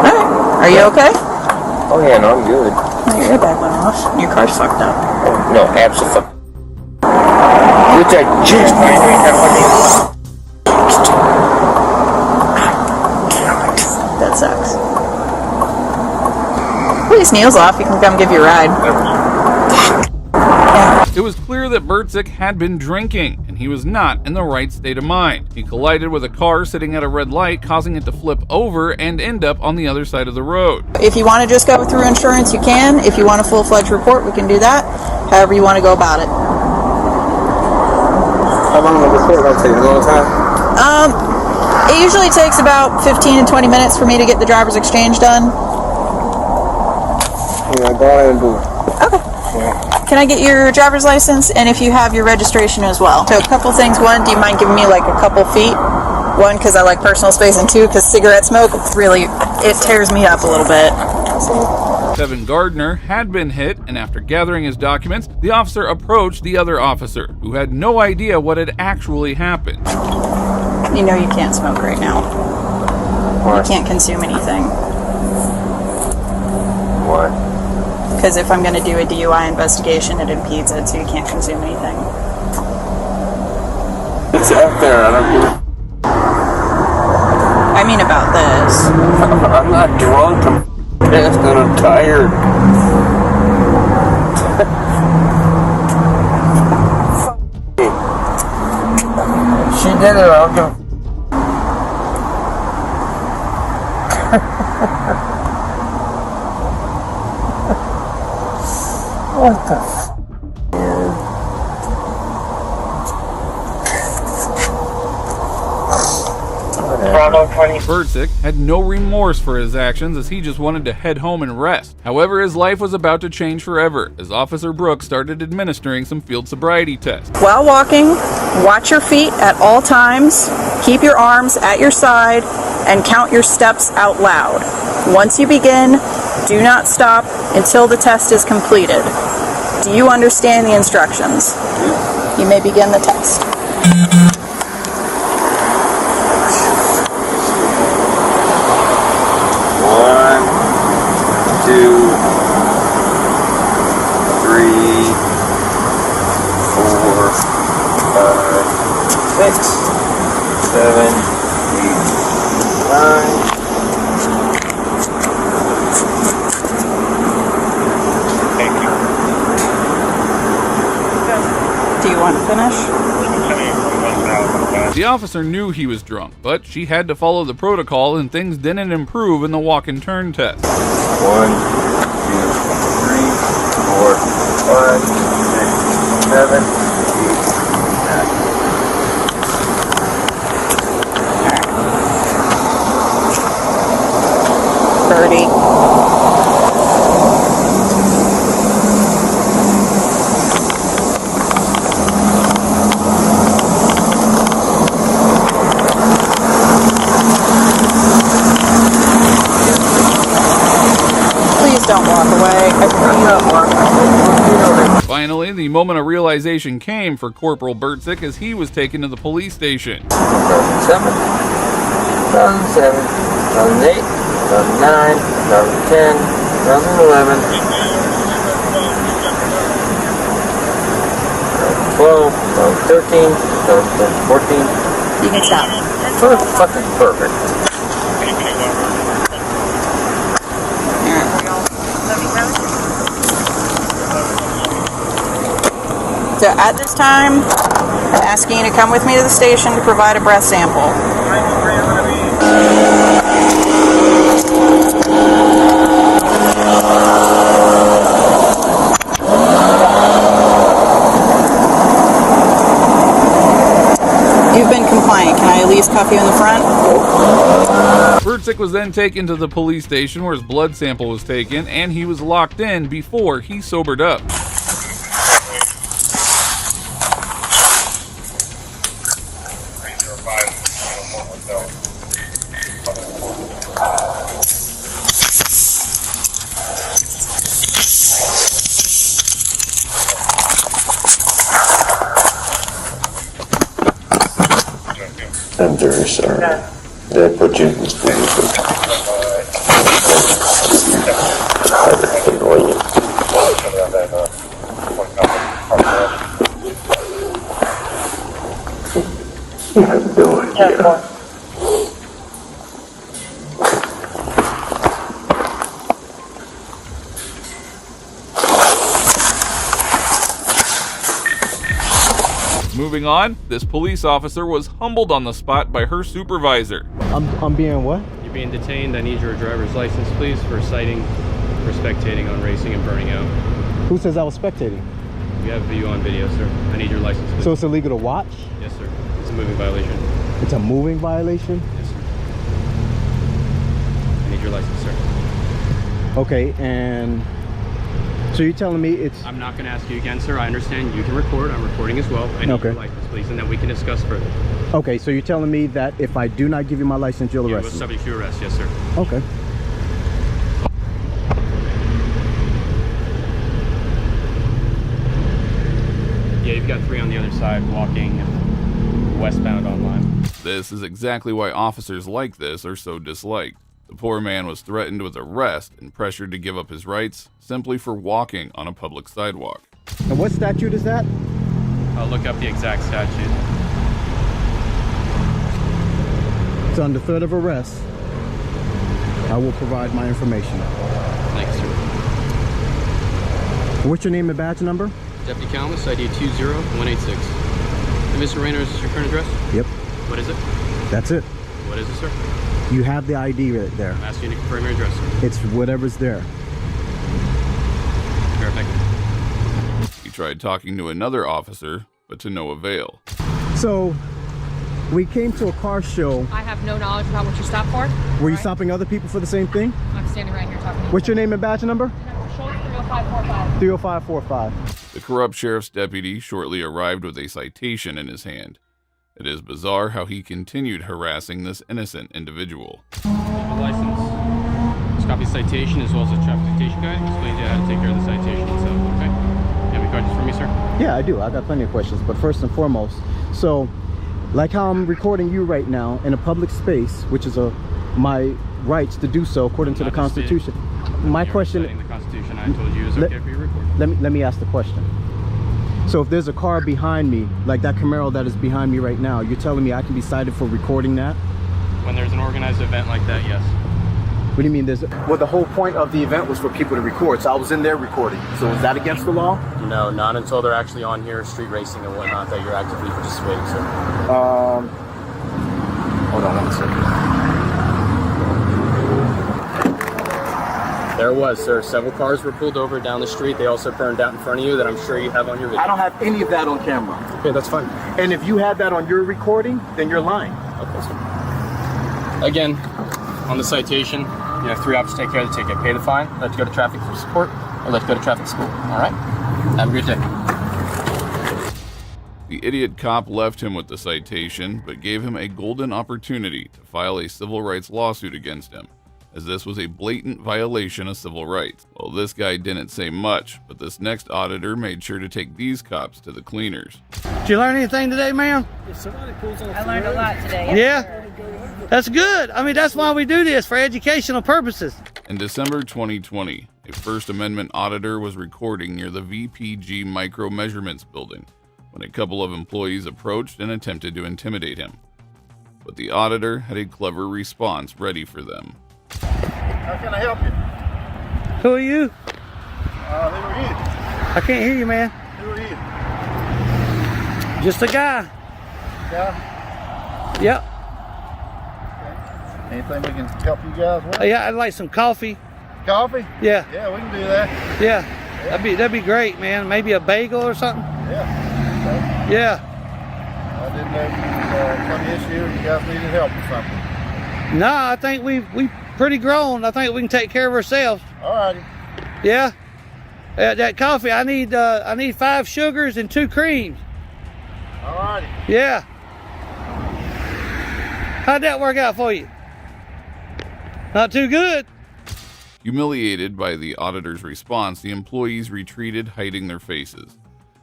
Speaker 11: Alright. Are you okay?
Speaker 16: Oh yeah, no, I'm good.
Speaker 11: Your airbag went off. Your car's fucked up.
Speaker 16: Oh, no, absolutely. With that just
Speaker 11: That sucks. Please, Neil's off. You can come give you a ride.
Speaker 1: It was clear that Bertzik had been drinking, and he was not in the right state of mind. He collided with a car sitting at a red light, causing it to flip over and end up on the other side of the road.
Speaker 11: If you want to just go through insurance, you can. If you want a full-fledged report, we can do that. However you want to go about it.
Speaker 16: How long will the report take? A long time?
Speaker 11: It usually takes about 15 to 20 minutes for me to get the driver's exchange done.
Speaker 16: Yeah, go ahead and do it.
Speaker 11: Okay. Can I get your driver's license and if you have your registration as well? So a couple things. One, do you mind giving me like a couple feet?
Speaker 17: One, because I like personal space, and two, because cigarette smoke really, it tears me up a little bit.
Speaker 1: Tevin Gardner had been hit, and after gathering his documents, the officer approached the other officer, who had no idea what had actually happened.
Speaker 17: You know you can't smoke right now.
Speaker 16: Why?
Speaker 17: You can't consume anything.
Speaker 16: Why?
Speaker 17: Because if I'm going to do a DUI investigation, it impedes it, so you can't consume anything.
Speaker 16: It's out there. I don't give
Speaker 17: I mean about this.
Speaker 16: I'm not drunk. I'm pissed and I'm tired. She did it. I'll give. What the f?
Speaker 1: Bertzik had no remorse for his actions, as he just wanted to head home and rest. However, his life was about to change forever as Officer Brooks started administering some field sobriety tests.
Speaker 17: While walking, watch your feet at all times, keep your arms at your side, and count your steps out loud. Once you begin, do not stop until the test is completed. Do you understand the instructions? You may begin the test.
Speaker 16: 2, 3, 4, 5, 6, 7, 8, 9. Thank you.
Speaker 17: Do you want to finish?
Speaker 1: The officer knew he was drunk, but she had to follow the protocol, and things didn't improve in the walk and turn test.
Speaker 16: 1, 2, 3, 4, 5, 6, 7, 8, 9.
Speaker 17: 30. Don't walk away.
Speaker 1: Finally, the moment of realization came for Corporal Bertzik as he was taken to the police station.
Speaker 16: 2007, 2007, 2008, 2009, 2010, 2011, 2012, 2013, 2014.
Speaker 17: You can stop.
Speaker 16: Fucking perfect.
Speaker 17: So at this time, I'm asking you to come with me to the station to provide a breath sample. You've been compliant. Can I at least cuff you in the front?
Speaker 1: Bertzik was then taken to the police station where his blood sample was taken, and he was locked in before he sobered up.
Speaker 16: I'm very sorry that I put you in this position. I annoy you. You have no idea.
Speaker 1: Moving on, this police officer was humbled on the spot by her supervisor.
Speaker 18: I'm being what?
Speaker 19: You're being detained. I need your driver's license, please, for citing for spectating on racing and burning out.
Speaker 18: Who says I was spectating?
Speaker 19: We have you on video, sir. I need your license, please.
Speaker 18: So it's illegal to watch?
Speaker 19: Yes, sir. It's a moving violation.
Speaker 18: It's a moving violation?
Speaker 19: Yes, sir. I need your license, sir.
Speaker 18: Okay, and So you're telling me it's...
Speaker 19: I'm not going to ask you again, sir. I understand you can record. I'm recording as well. I need your license, please, and then we can discuss further.
Speaker 18: Okay, so you're telling me that if I do not give you my license, you'll
Speaker 19: You
Speaker 18: arrest
Speaker 19: will
Speaker 18: me?
Speaker 19: subject to arrest, yes, sir.
Speaker 18: Okay.
Speaker 19: Yeah, you've got 3 on the other side walking westbound on Lime.
Speaker 1: This is exactly why officers like this are so disliked. The poor man was threatened with arrest and pressured to give up his rights simply for walking on a public sidewalk.
Speaker 18: And what statute is that?
Speaker 19: I'll look up the exact statute.
Speaker 18: It's under threat of arrest. I will provide my information.
Speaker 19: Thanks, sir.
Speaker 18: What's your name and badge number?
Speaker 19: Deputy Calmus, ID 20186. And Mr. Rayner, is this your current address?
Speaker 18: Yep.
Speaker 19: What is it?
Speaker 18: That's it.
Speaker 19: What is it, sir?
Speaker 18: You have the ID right there.
Speaker 19: I'm asking you to confirm your address, sir.
Speaker 18: It's whatever's there.
Speaker 19: Perfect.
Speaker 1: He tried talking to another officer, but to no avail.
Speaker 18: So, we came to a car show.
Speaker 20: I have no knowledge about what you stopped for.
Speaker 18: Were you stopping other people for the same thing?
Speaker 20: I'm standing right here talking to you.
Speaker 18: What's your name and badge number?
Speaker 20: Schultz 30545.
Speaker 18: 30545.
Speaker 1: The corrupt sheriff's deputy shortly arrived with a citation in his hand. It is bizarre how he continued harassing this innocent individual.
Speaker 19: The license. This copy of citation as well as a traffic citation guide explains you how to take care of the citation itself, okay? You have any questions for me, sir?
Speaker 18: Yeah, I do. I got plenty of questions. But first and foremost, so like how I'm recording you right now in a public space, which is my rights to do so according to the Constitution. My question.
Speaker 19: The Constitution, I told you is okay for you to record.
Speaker 18: Let me ask the question. So if there's a car behind me, like that Camaro that is behind me right now, you're telling me I can be cited for recording that?
Speaker 19: When there's an organized event like that, yes.
Speaker 18: What do you mean well, the whole point of the event was for people to record, so I was in there recording. So is that against the law?
Speaker 19: No, not until they're actually on here, street racing and whatnot, that you're actively participating, sir.
Speaker 18: Hold on one second.
Speaker 19: There was, sir. Several cars were pulled over down the street. They also burned out in front of you that I'm sure you have on your video.
Speaker 18: I don't have any of that on camera.
Speaker 19: Okay, that's fine.
Speaker 18: And if you had that on your recording, then you're lying.
Speaker 19: Okay, sir. Again, on the citation, you have 3 options to take care of the ticket. Pay the fine, let's go to traffic support, or let's go to traffic school. All right? Have a good day.
Speaker 1: The idiot cop left him with the citation, but gave him a golden opportunity to file a civil rights lawsuit against him, as this was a blatant violation of civil rights. Well, this guy didn't say much, but this next auditor made sure to take these cops to the cleaners.
Speaker 2: Did you learn anything today, ma'am?
Speaker 20: I learned a lot today.
Speaker 2: Yeah? That's good. I mean, that's why we do this, for educational purposes.
Speaker 1: In December 2020, a First Amendment auditor was recording near the VPG Micro Measurements building when a couple of employees approached and attempted to intimidate him. But the auditor had a clever response ready for them.
Speaker 3: How can I help you?
Speaker 2: Who are you?
Speaker 3: Who are you?
Speaker 2: I can't hear you, man.
Speaker 3: Who are you?
Speaker 2: Just a guy.
Speaker 3: Yeah.
Speaker 2: Yep.
Speaker 3: Anything we can help you guys with?
Speaker 2: Yeah, I'd like some coffee.
Speaker 3: Coffee?
Speaker 2: Yeah.
Speaker 3: Yeah, we can do that.
Speaker 2: Yeah. That'd be great, man. Maybe a bagel or something.
Speaker 3: Yeah.
Speaker 2: Yeah.
Speaker 3: I didn't know if you come this year and you guys needed help with something.
Speaker 2: No, I think we pretty grown. I think we can take care of ourselves.
Speaker 3: All righty.
Speaker 2: Yeah. That coffee, I need 5 sugars and 2 creams.
Speaker 3: All righty.
Speaker 2: Yeah. How'd that work out for you? Not too good.
Speaker 1: Humiliated by the auditor's response, the employees retreated, hiding their faces.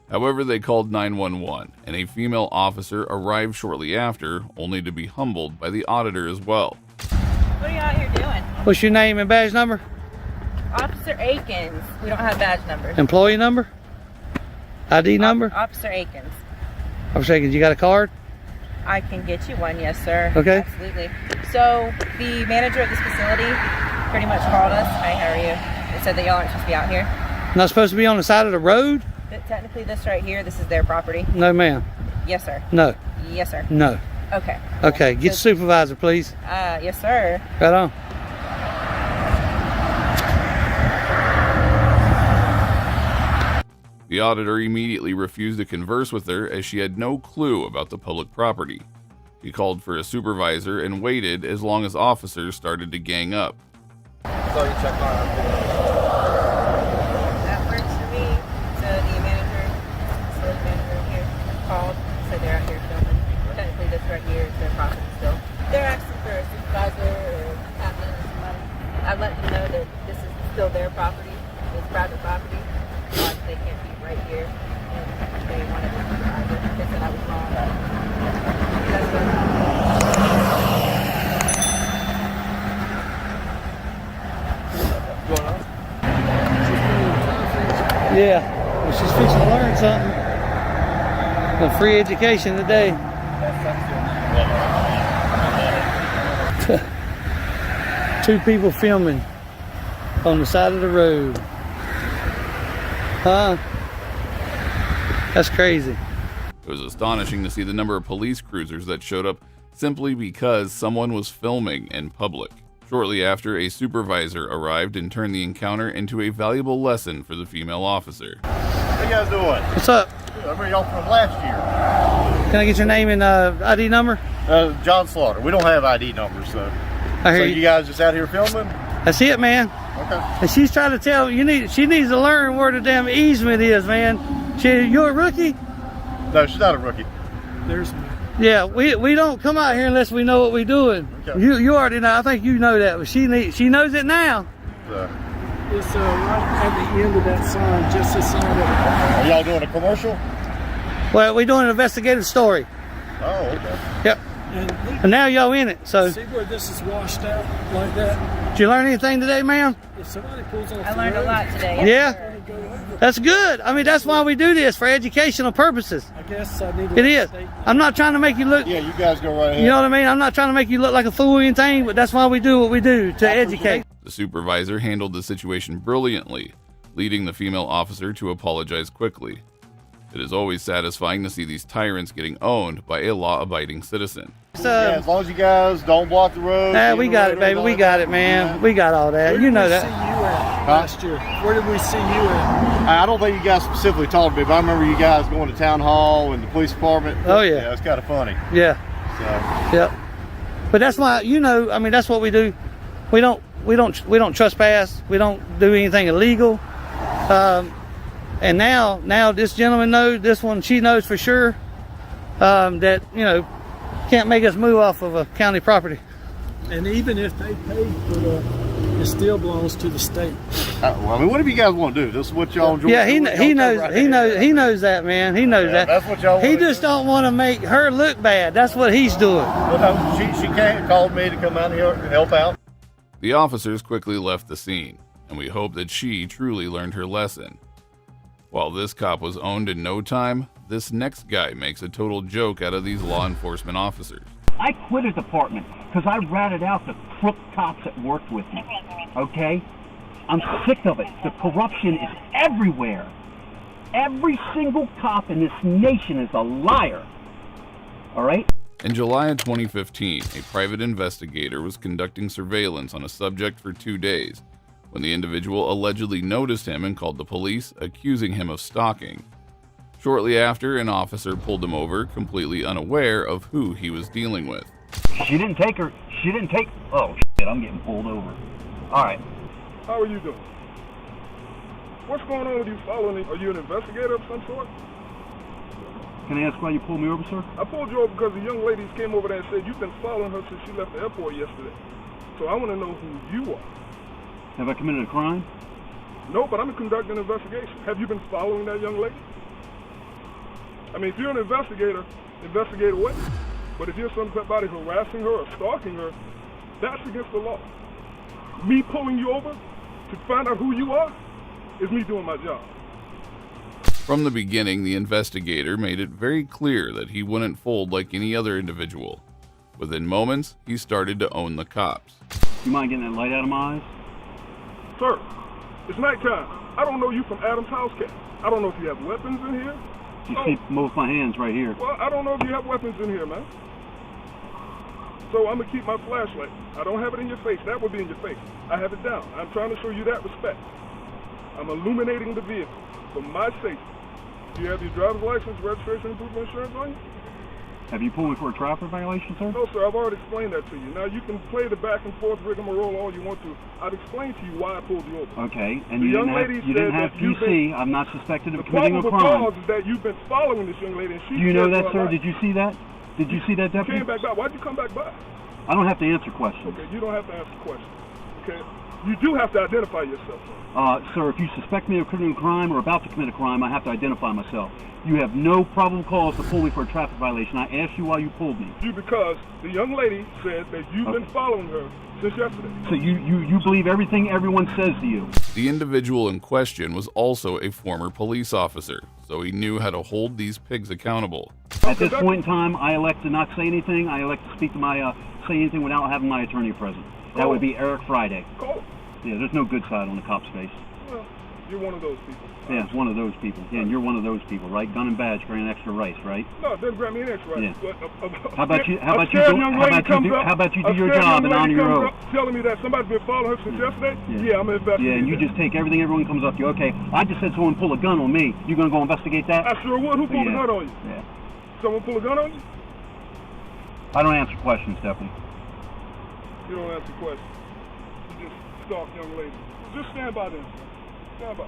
Speaker 1: However, they called 911, and a female officer arrived shortly after, only to be humbled by the auditor as well.
Speaker 20: What are you out here doing?
Speaker 2: What's your name and badge number?
Speaker 20: Officer Akins. We don't have badge numbers.
Speaker 2: Employee number? ID number?
Speaker 20: Officer Akins.
Speaker 2: Officer Akins, you got a card?
Speaker 20: I can get you one, yes, sir.
Speaker 2: Okay.
Speaker 20: Absolutely. So, the manager of this facility pretty much called us. Hi, how are you? They said that y'all aren't supposed to be out here.
Speaker 2: Not supposed to be on the side of the road?
Speaker 20: Technically, this right here, this is their property.
Speaker 2: No, ma'am.
Speaker 20: Yes, sir.
Speaker 2: No.
Speaker 20: Yes, sir.
Speaker 2: No.
Speaker 20: Okay.
Speaker 2: Okay, get
Speaker 20: So,
Speaker 2: supervisor, please.
Speaker 20: yes, sir.
Speaker 2: Right on.
Speaker 1: The auditor immediately refused to converse with her as she had no clue about the public property. He called for a supervisor and waited as long as officers started to gang up.
Speaker 3: So you check on
Speaker 20: year. And they wanted to, they said I was wrong. That's
Speaker 2: What's going on?
Speaker 21: Yeah, well, she's fixing to learn something. The free education today. Two people filming on the side of the road. Huh? That's crazy.
Speaker 1: It was astonishing to see the number of police cruisers that showed up simply because someone was filming in public. Shortly after, a supervisor arrived and turned the encounter into a valuable lesson for the female officer.
Speaker 3: How you guys doing?
Speaker 21: What's up?
Speaker 3: I remember y'all from last year.
Speaker 21: Can I get your name and ID number?
Speaker 3: John Slaughter. We don't have ID numbers, so.
Speaker 21: I hear
Speaker 3: So
Speaker 21: you.
Speaker 3: you guys just out here filming?
Speaker 21: That's it, man.
Speaker 3: Okay.
Speaker 21: And she's trying to tell she needs to learn where the damn easement is, man. You're a rookie?
Speaker 3: No, she's not a rookie.
Speaker 21: There's Yeah, we don't come out here unless we know what we're doing.
Speaker 3: Okay.
Speaker 21: You already know. I think you know that, but she knows it now.
Speaker 2: It's right at the end of that sign, just aside of it.
Speaker 3: Are y'all doing a commercial?
Speaker 21: Well, we're doing an investigative story.
Speaker 3: Oh, okay.
Speaker 21: Yep. And now y'all in it. So
Speaker 2: See where this is washed out like that?
Speaker 21: did you learn anything today, ma'am?
Speaker 2: If somebody pulls off
Speaker 20: I learned a lot today.
Speaker 21: Yeah. That's good. I mean, that's why we do this, for educational purposes.
Speaker 2: I guess I need to.
Speaker 21: It is. I'm not trying to make you look.
Speaker 3: Yeah, you guys go right ahead.
Speaker 21: You know what I mean? I'm not trying to make you look like a fool or anything, but that's why we do what we do, to educate.
Speaker 1: The supervisor handled the situation brilliantly, leading the female officer to apologize quickly. It is always satisfying to see these tyrants getting owned by a law-abiding citizen.
Speaker 3: Yeah, as long as you guys don't block the road.
Speaker 21: Nah, we got it, baby. We got it, man. We got all that. You know that.
Speaker 2: Last year. Where did we see you at?
Speaker 3: I don't think you guys specifically talked to me, but I remember you guys going to town hall and the police department.
Speaker 21: Oh, yeah.
Speaker 3: Yeah, it's kind of funny.
Speaker 21: Yeah.
Speaker 3: So.
Speaker 21: Yep. But that's why, I mean, that's what we do. We don't trespass. We don't do anything illegal. And now this gentleman knows, this one, she knows for sure that, can't make us move off of a county property.
Speaker 2: And even if they paid for it still belongs to the state.
Speaker 3: Well, I mean, whatever you guys want to do, this is what y'all enjoy.
Speaker 21: Yeah, he knows that, man. He knows that.
Speaker 3: That's what y'all
Speaker 21: He
Speaker 3: want to
Speaker 21: just don't want to make her look bad. That's what he's doing.
Speaker 3: Well, no, she called me to come out here and help out.
Speaker 1: The officers quickly left the scene, and we hope that she truly learned her lesson. While this cop was owned in no time, this next guy makes a total joke out of these law enforcement officers.
Speaker 22: I quit a department because I ratted out the crook cops that worked with me, okay? I'm sick of it. The corruption is everywhere. Every single cop in this nation is a liar, all right?
Speaker 1: In July of 2015, a private investigator was conducting surveillance on a subject for 2 days when the individual allegedly noticed him and called the police, accusing him of stalking. Shortly after, an officer pulled him over, completely unaware of who he was dealing with.
Speaker 22: She didn't take, oh shit, I'm getting pulled over. All right.
Speaker 23: How are you doing? What's going on with you following? Are you an investigator of some sort?
Speaker 22: Can I ask why you pulled me over, sir?
Speaker 23: I pulled you over because the young ladies came over there and said you've been following her since she left the airport yesterday. So I want to know who you are.
Speaker 22: Have I committed a crime?
Speaker 23: No, but I'm conducting an investigation. Have you been following that young lady? I mean, if you're an investigator, investigate away. But if you're somebody harassing her or stalking her, that's against the law. Me pulling you over to find out who you are is me doing my job.
Speaker 1: From the beginning, the investigator made it very clear that he wouldn't fold like any other individual. Within moments, he started to own the cops.
Speaker 22: You mind getting that light out of my eyes?
Speaker 23: Sir, it's nighttime. I don't know you from Adam's house cat. I don't know if you have weapons in here.
Speaker 22: You see both my hands right here.
Speaker 23: Well, I don't know if you have weapons in here, man. So I'm gonna keep my flashlight. I don't have it in your face. That would be in your face. I have it down. I'm trying to show you that respect. I'm illuminating the vehicle for my safety. Do you have your driver's license, registration, and proof of insurance on you?
Speaker 22: Have you pulled me for a traffic violation, sir?
Speaker 23: No, sir. I've already explained that to you. Now, you can play the back and forth rigmarole all you want to. I've explained to you why I pulled you over.
Speaker 22: Okay, and
Speaker 23: The
Speaker 22: you
Speaker 23: young
Speaker 22: didn't
Speaker 23: lady
Speaker 22: have, you didn't
Speaker 23: said
Speaker 22: have
Speaker 23: that you've
Speaker 22: PC. I'm not suspected of
Speaker 23: The
Speaker 22: committing a
Speaker 23: probable
Speaker 22: crime.
Speaker 23: cause is that you've been following this young lady, and she
Speaker 22: Do you know
Speaker 23: said
Speaker 22: that,
Speaker 23: to her
Speaker 22: sir?
Speaker 23: life.
Speaker 22: Did you see that? Did you see that,
Speaker 23: You
Speaker 22: deputy?
Speaker 23: came back by. Why'd you come back by?
Speaker 22: I don't have to answer questions.
Speaker 23: Okay, you don't have to answer questions. Okay, You do have to identify yourself, sir.
Speaker 22: Sir, if you suspect me of committing a crime or about to commit a crime, I have to identify myself. You have no probable cause to pull me for a traffic violation. I asked you why you pulled me.
Speaker 23: Because the young lady said that you've been following her since yesterday.
Speaker 22: So you believe everything everyone says to you?
Speaker 1: The individual in question was also a former police officer, so he knew how to hold these pigs accountable.
Speaker 22: At this point in time, I elect to not say anything. I elect to speak to say anything without having my attorney present. That would be Eric Friday.
Speaker 23: Cool.
Speaker 22: Yeah, there's no good side on the cop's face.
Speaker 23: Well, you're one of those people.
Speaker 22: Yeah, it's one of those people. Yeah, and you're one of those people, right? Gun and badge carrying extra rice, right?
Speaker 23: No, it doesn't grant me an extra rice.
Speaker 22: Yeah.
Speaker 23: But,
Speaker 22: How about you do your job and honor your oath?
Speaker 23: Telling me that somebody's been following her since yesterday? Yeah, I'm gonna investigate.
Speaker 22: Yeah, and you just take everything everyone comes up to you. Okay, I just said someone pull a gun on me. You gonna go investigate that?
Speaker 23: I sure would. Who pulled a gun on you?
Speaker 22: Yeah.
Speaker 23: Someone pull a gun on you?
Speaker 22: I don't answer questions, Deputy.
Speaker 23: You don't answer questions. You just stalk young ladies. Just stand by them. Stand by.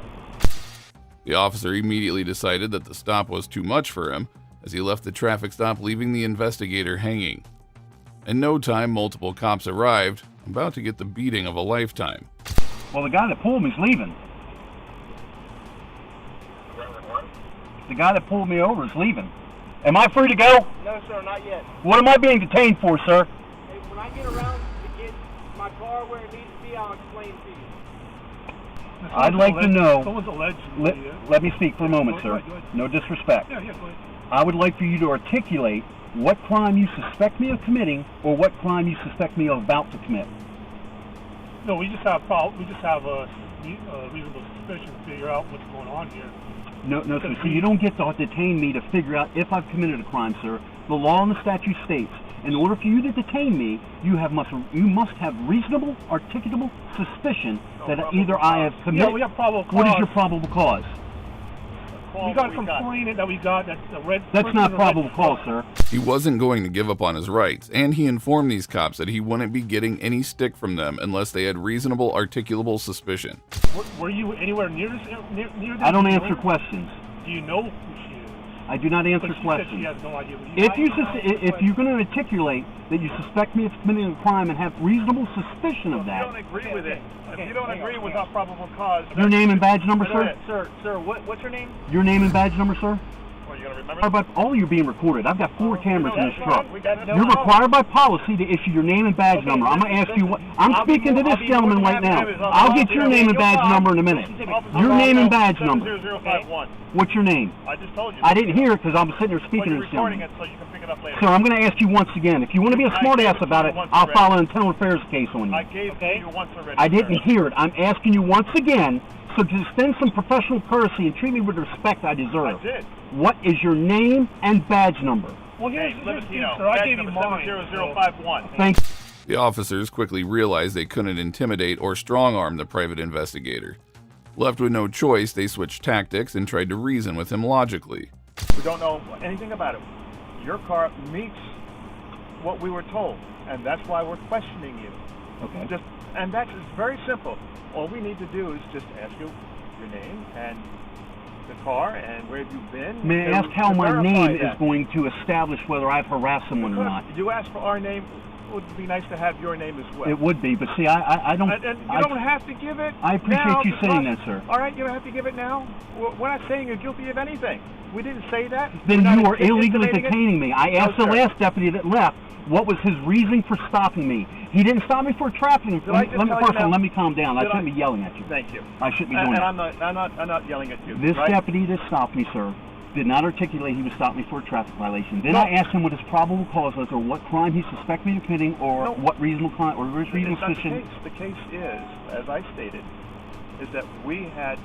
Speaker 1: The officer immediately decided that the stop was too much for him, as he left the traffic stop, leaving the investigator hanging. In no time, multiple cops arrived, about to get the beating of a lifetime.
Speaker 22: Well, the guy that pulled me is leaving. The guy that pulled me over is leaving. Am I free to go?
Speaker 2: No, sir, not yet.
Speaker 22: What am I being detained for, sir?
Speaker 2: Hey, when I get around to get my car where it needs to be, I'll explain to you.
Speaker 22: I'd like to know.
Speaker 2: Someone's alleged.
Speaker 22: Let me speak for a moment, sir. No disrespect.
Speaker 2: Yeah, go ahead.
Speaker 22: I would like for you to articulate what crime you suspect me of committing, or what crime you suspect me of about to commit.
Speaker 2: No, we just have a reasonable suspicion to figure out what's going on here.
Speaker 22: No, sir. So you don't get to detain me to figure out if I've committed a crime, sir. The law and the statute states, in order for you to detain me, you must have reasonable, articulable suspicion that either I have committed.
Speaker 2: Yeah, we have probable cause.
Speaker 22: What is your probable cause?
Speaker 2: We got a complaint that we got that the red.
Speaker 22: That's not probable cause, sir.
Speaker 1: He wasn't going to give up on his rights, and he informed these cops that he wouldn't be getting any stick from them unless they had reasonable, articulable suspicion.
Speaker 2: Were you anywhere near this? Near this
Speaker 22: I don't answer questions.
Speaker 2: Do you know who she is?
Speaker 22: I do not answer
Speaker 2: But she
Speaker 22: questions.
Speaker 2: said she has no idea.
Speaker 22: If you're going to articulate that you suspect me of committing a crime and have reasonable suspicion of that,
Speaker 2: If you don't agree with it, if you don't agree without probable cause.
Speaker 22: your name and badge number, sir?
Speaker 2: Sir, what's your name?
Speaker 22: Your name and badge number, sir?
Speaker 2: Are you gonna remember?
Speaker 22: How about all of you being recorded? I've got 4 cameras in this truck.
Speaker 2: We got no
Speaker 22: You're required by policy to issue your name and badge number. I'm going to ask you what. I'm speaking to this gentleman right now. I'll get your name and badge number in a minute. Your name and badge number.
Speaker 2: 0051.
Speaker 22: What's your name?
Speaker 2: I just told you.
Speaker 22: I didn't hear it because I'm sitting here
Speaker 2: But
Speaker 22: speaking
Speaker 2: you're
Speaker 22: to this
Speaker 2: recording
Speaker 22: gentleman.
Speaker 2: it so you can pick it up later.
Speaker 22: So I'm going to ask you once again. If you want to be a smartass about it, I'll file an internal affairs case on you.
Speaker 2: I gave it to you once already.
Speaker 22: I didn't hear it. I'm asking you once again. So to extend some professional courtesy and treat me with the respect I deserve.
Speaker 2: I did.
Speaker 22: What is your name and badge number?
Speaker 2: Well, here's the thing, sir. I gave you mine. 70051.
Speaker 22: Thank you.
Speaker 1: The officers quickly realized they couldn't intimidate or strong-arm the private investigator. Left with no choice, they switched tactics and tried to reason with him logically.
Speaker 3: We don't know anything about it. Your car meets what we were told, and that's why we're questioning you.
Speaker 22: Okay.
Speaker 3: And that's very simple. All we need to do is just ask you your name and the car and where have you been.
Speaker 22: May I ask how my name is going to establish whether I've harassed someone or not?
Speaker 3: You ask for our name. It would be nice to have your name as well.
Speaker 22: It would be, but see, I don't.
Speaker 3: And you don't have to give it.
Speaker 22: I appreciate
Speaker 3: now
Speaker 22: you saying
Speaker 3: because-
Speaker 22: that, sir.
Speaker 3: All right, you don't have to give it now. We're not saying you're guilty of anything. We didn't say that.
Speaker 22: Then
Speaker 3: We're
Speaker 22: you
Speaker 3: not
Speaker 22: are illegally
Speaker 3: intimating it.
Speaker 22: detaining me. I asked the
Speaker 3: sir.
Speaker 22: last deputy that left what was his reason for stopping me. He didn't stop me for traffic.
Speaker 3: Did I just tell you
Speaker 22: First of all,
Speaker 3: now?
Speaker 22: let me calm down. I
Speaker 3: Did
Speaker 22: shouldn't be yelling at you.
Speaker 3: Thank you.
Speaker 22: I shouldn't be
Speaker 3: And
Speaker 22: doing that.
Speaker 3: I'm not yelling at you.
Speaker 22: This
Speaker 3: right?
Speaker 22: deputy that stopped me, sir, did not articulate he would stop me for a traffic violation. Then I asked him what his probable cause was, or what crime he suspected me of committing, or what reasonable crime, or reasonable
Speaker 3: It's not
Speaker 22: suspicion.
Speaker 3: the case is, as I stated, is that we had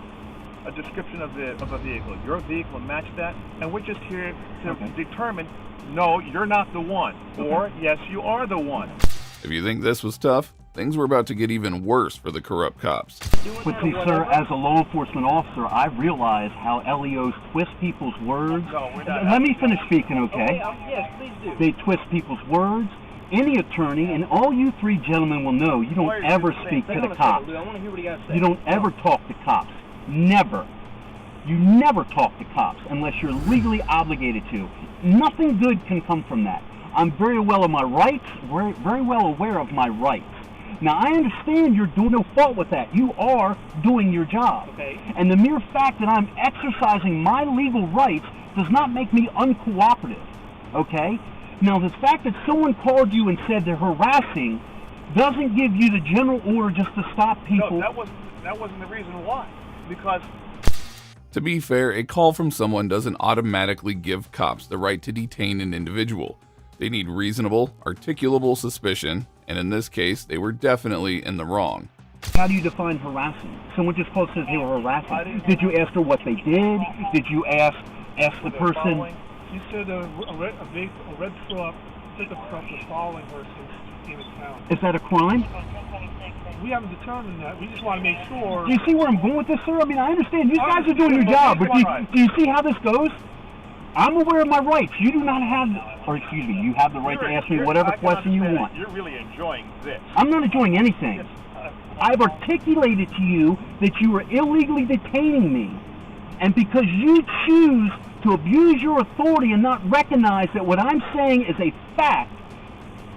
Speaker 3: a description of a vehicle. Your vehicle matched that, and we're just here to determine, no, you're not the one, or yes, you are the one.
Speaker 1: If you think this was tough, things were about to get even worse for the corrupt cops.
Speaker 22: But see, sir, as a law enforcement officer, I realize how LEOs twist people's words.
Speaker 3: No, we're not.
Speaker 22: Let me finish speaking, okay?
Speaker 2: Yes, please do.
Speaker 22: They twist people's words. Any attorney, and all you 3 gentlemen will know, you don't ever speak to the cops.
Speaker 2: I want to hear what he got to say.
Speaker 22: You don't ever talk to cops. Never. You never talk to cops unless you're legally obligated to. Nothing good can come from that. I'm very well of my rights, very well aware of my rights. Now, I understand you're doing no fault with that. You are doing your job.
Speaker 3: Okay.
Speaker 22: And the mere fact that I'm exercising my legal rights does not make me uncooperative. Okay? Now, the fact that someone called you and said they're harassing doesn't give you the general order just to stop people.
Speaker 3: No, that wasn't the reason why. Because
Speaker 1: To be fair, a call from someone doesn't automatically give cops the right to detain an individual. They need reasonable, articulable suspicion, and in this case, they were definitely in the wrong.
Speaker 22: How do you define harassing? Someone just called says they were harassing. Did you ask her what they did? Did you ask the person?
Speaker 2: You said a red truck, pickup truck was following her since she came in town.
Speaker 22: Is that a crime?
Speaker 2: We haven't determined that. We just want to make sure.
Speaker 22: Do you see where I'm going with this, sir? I mean, I understand you guys are doing your job, but do you see how this goes? I'm aware of my rights. You do not have, or excuse me, you have the right to ask me whatever question you want.
Speaker 3: You're really enjoying this.
Speaker 22: I'm not enjoying anything. I've articulated to you that you are illegally detaining me. And because you choose to abuse your authority and not recognize that what I'm saying is a fact,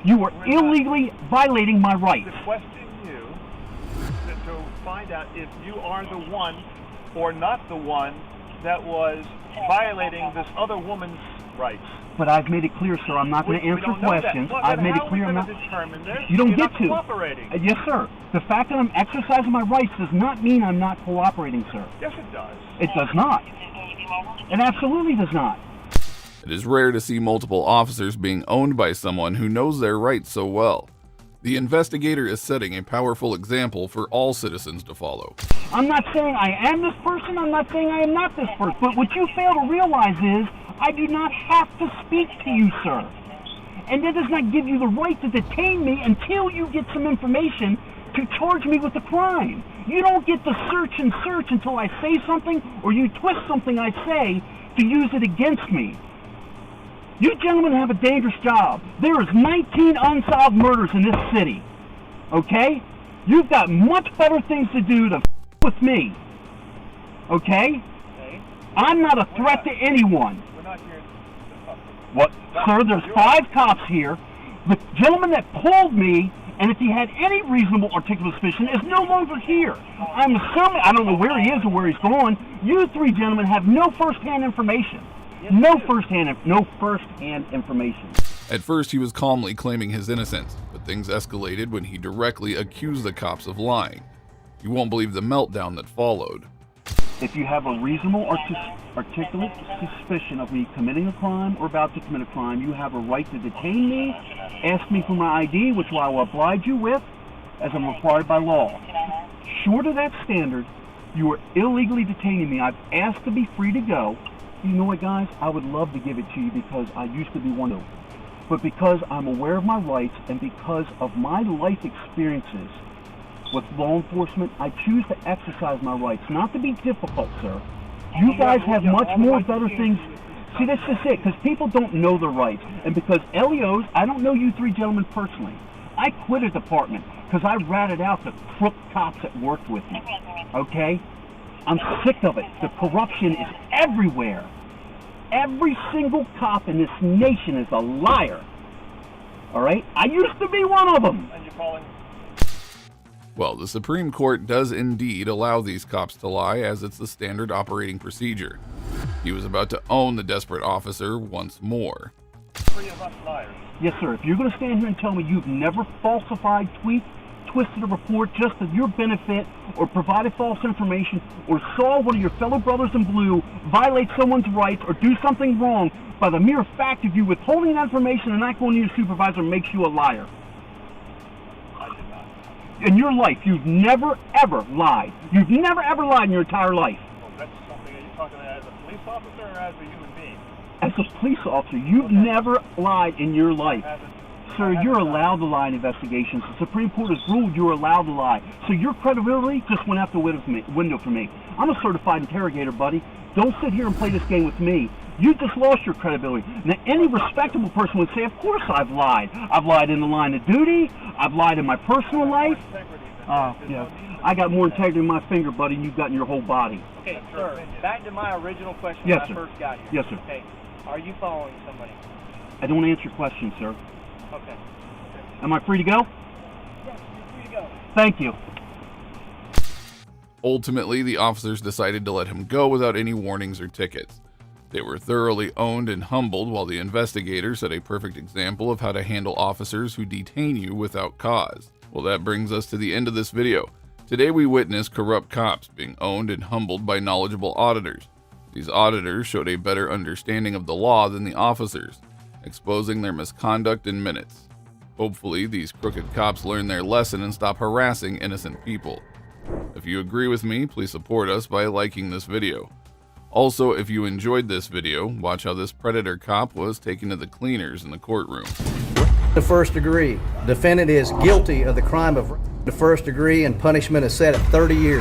Speaker 22: you are illegally violating my rights.
Speaker 3: To question you, to find out if you are the one or not the one that was violating this other woman's rights.
Speaker 22: But I've made it clear, sir, I'm not going to answer questions. I've made it clear I'm not. You don't get to. Yes, sir. The fact that I'm exercising my rights does not mean I'm not cooperating, sir.
Speaker 3: Yes, it does.
Speaker 22: It does not. It absolutely does not.
Speaker 1: It is rare to see multiple officers being owned by someone who knows their rights so well. The investigator is setting a powerful example for all citizens to follow.
Speaker 22: I'm not saying I am this person, I'm not saying I am not this person, but what you fail to realize is I do not have to speak to you, sir. And that does not give you the right to detain me until you get some information to charge me with a crime. You don't get to search and search until I say something or you twist something I say to use it against me. You gentlemen have a dangerous job. There is 19 unsolved murders in this city. Okay? You've got much better things to do to with me. Okay? I'm not a threat to anyone. What? Sir, there's 5 cops here. The gentleman that pulled me, and if he had any reasonable articulate suspicion, is no longer here. I'm assuming, I don't know where he is or where he's gone. You 3 gentlemen have no first-hand information. No first-hand information.
Speaker 1: At first, he was calmly claiming his innocence, but things escalated when he directly accused the cops of lying. You won't believe the meltdown that followed.
Speaker 22: If you have a reasonable articulate suspicion of me committing a crime or about to commit a crime, you have a right to detain me, ask me for my ID, which I will oblige you with, as I'm required by law. Short of that standard, you are illegally detaining me. I've asked to be free to go. You know what, guys? I would love to give it to you because I used to be one of them. But because I'm aware of my rights and because of my life experiences with law enforcement, I choose to exercise my rights. Not to be difficult, sir. You guys have much more better things. See, that's just it, because people don't know their rights. And because LEOs, I don't know you 3 gentlemen personally. I quit a department because I ratted out the crook cops that worked with me. Okay? I'm sick of it. The corruption is everywhere. Every single cop in this nation is a liar. All right? I used to be one of them.
Speaker 3: And you're calling?
Speaker 1: Well, the Supreme Court does indeed allow these cops to lie, as it's the standard operating procedure. He was about to own the desperate officer once more.
Speaker 3: 3 of us liars.
Speaker 22: Yes, sir. If you're going to stand here and tell me you've never falsified, twisted a report just for your benefit, or provided false information, or saw one of your fellow brothers in blue violate someone's rights or do something wrong, by the mere fact of you withholding that information and not going to your supervisor makes you a liar.
Speaker 3: I did not.
Speaker 22: In your life, you've never, ever lied. You've never, ever lied in your entire life.
Speaker 3: Well, that's something. Are you talking as a police officer or as a human being?
Speaker 22: As a police officer, you've never lied in your life. Sir, you're allowed to lie in investigations. The Supreme Court has ruled you're allowed to lie. So your credibility just went out the window for me. I'm a certified interrogator, buddy. Don't sit here and play this game with me. You just lost your credibility. Now, any respectable person would say, of course I've lied. I've lied in the line of duty. I've lied in my personal life. Yeah. I got more integrity in my finger, buddy, than you've got in your whole body.
Speaker 5: Okay, sir, back to my original question
Speaker 22: Yes,
Speaker 5: when
Speaker 22: sir.
Speaker 5: I first got here.
Speaker 22: Yes, sir.
Speaker 5: Okay, are you following somebody?
Speaker 22: I don't answer questions, sir.
Speaker 5: Okay.
Speaker 22: Am I free to go?
Speaker 5: Yes, you're free to go.
Speaker 22: Thank you.
Speaker 1: Ultimately, the officers decided to let him go without any warnings or tickets. They were thoroughly owned and humbled, while the investigator set a perfect example of how to handle officers who detain you without cause. Well, that brings us to the end of this video. Today we witnessed corrupt cops being owned and humbled by knowledgeable auditors. These auditors showed a better understanding of the law than the officers, exposing their misconduct in minutes. Hopefully, these crooked cops learn their lesson and stop harassing innocent people. If you agree with me, please support us by liking this video. Also, if you enjoyed this video, watch how this predator cop was taken to the cleaners in the courtroom.
Speaker 6: The first degree. Defendant is guilty of the crime of the first degree and punishment is set at 30 years.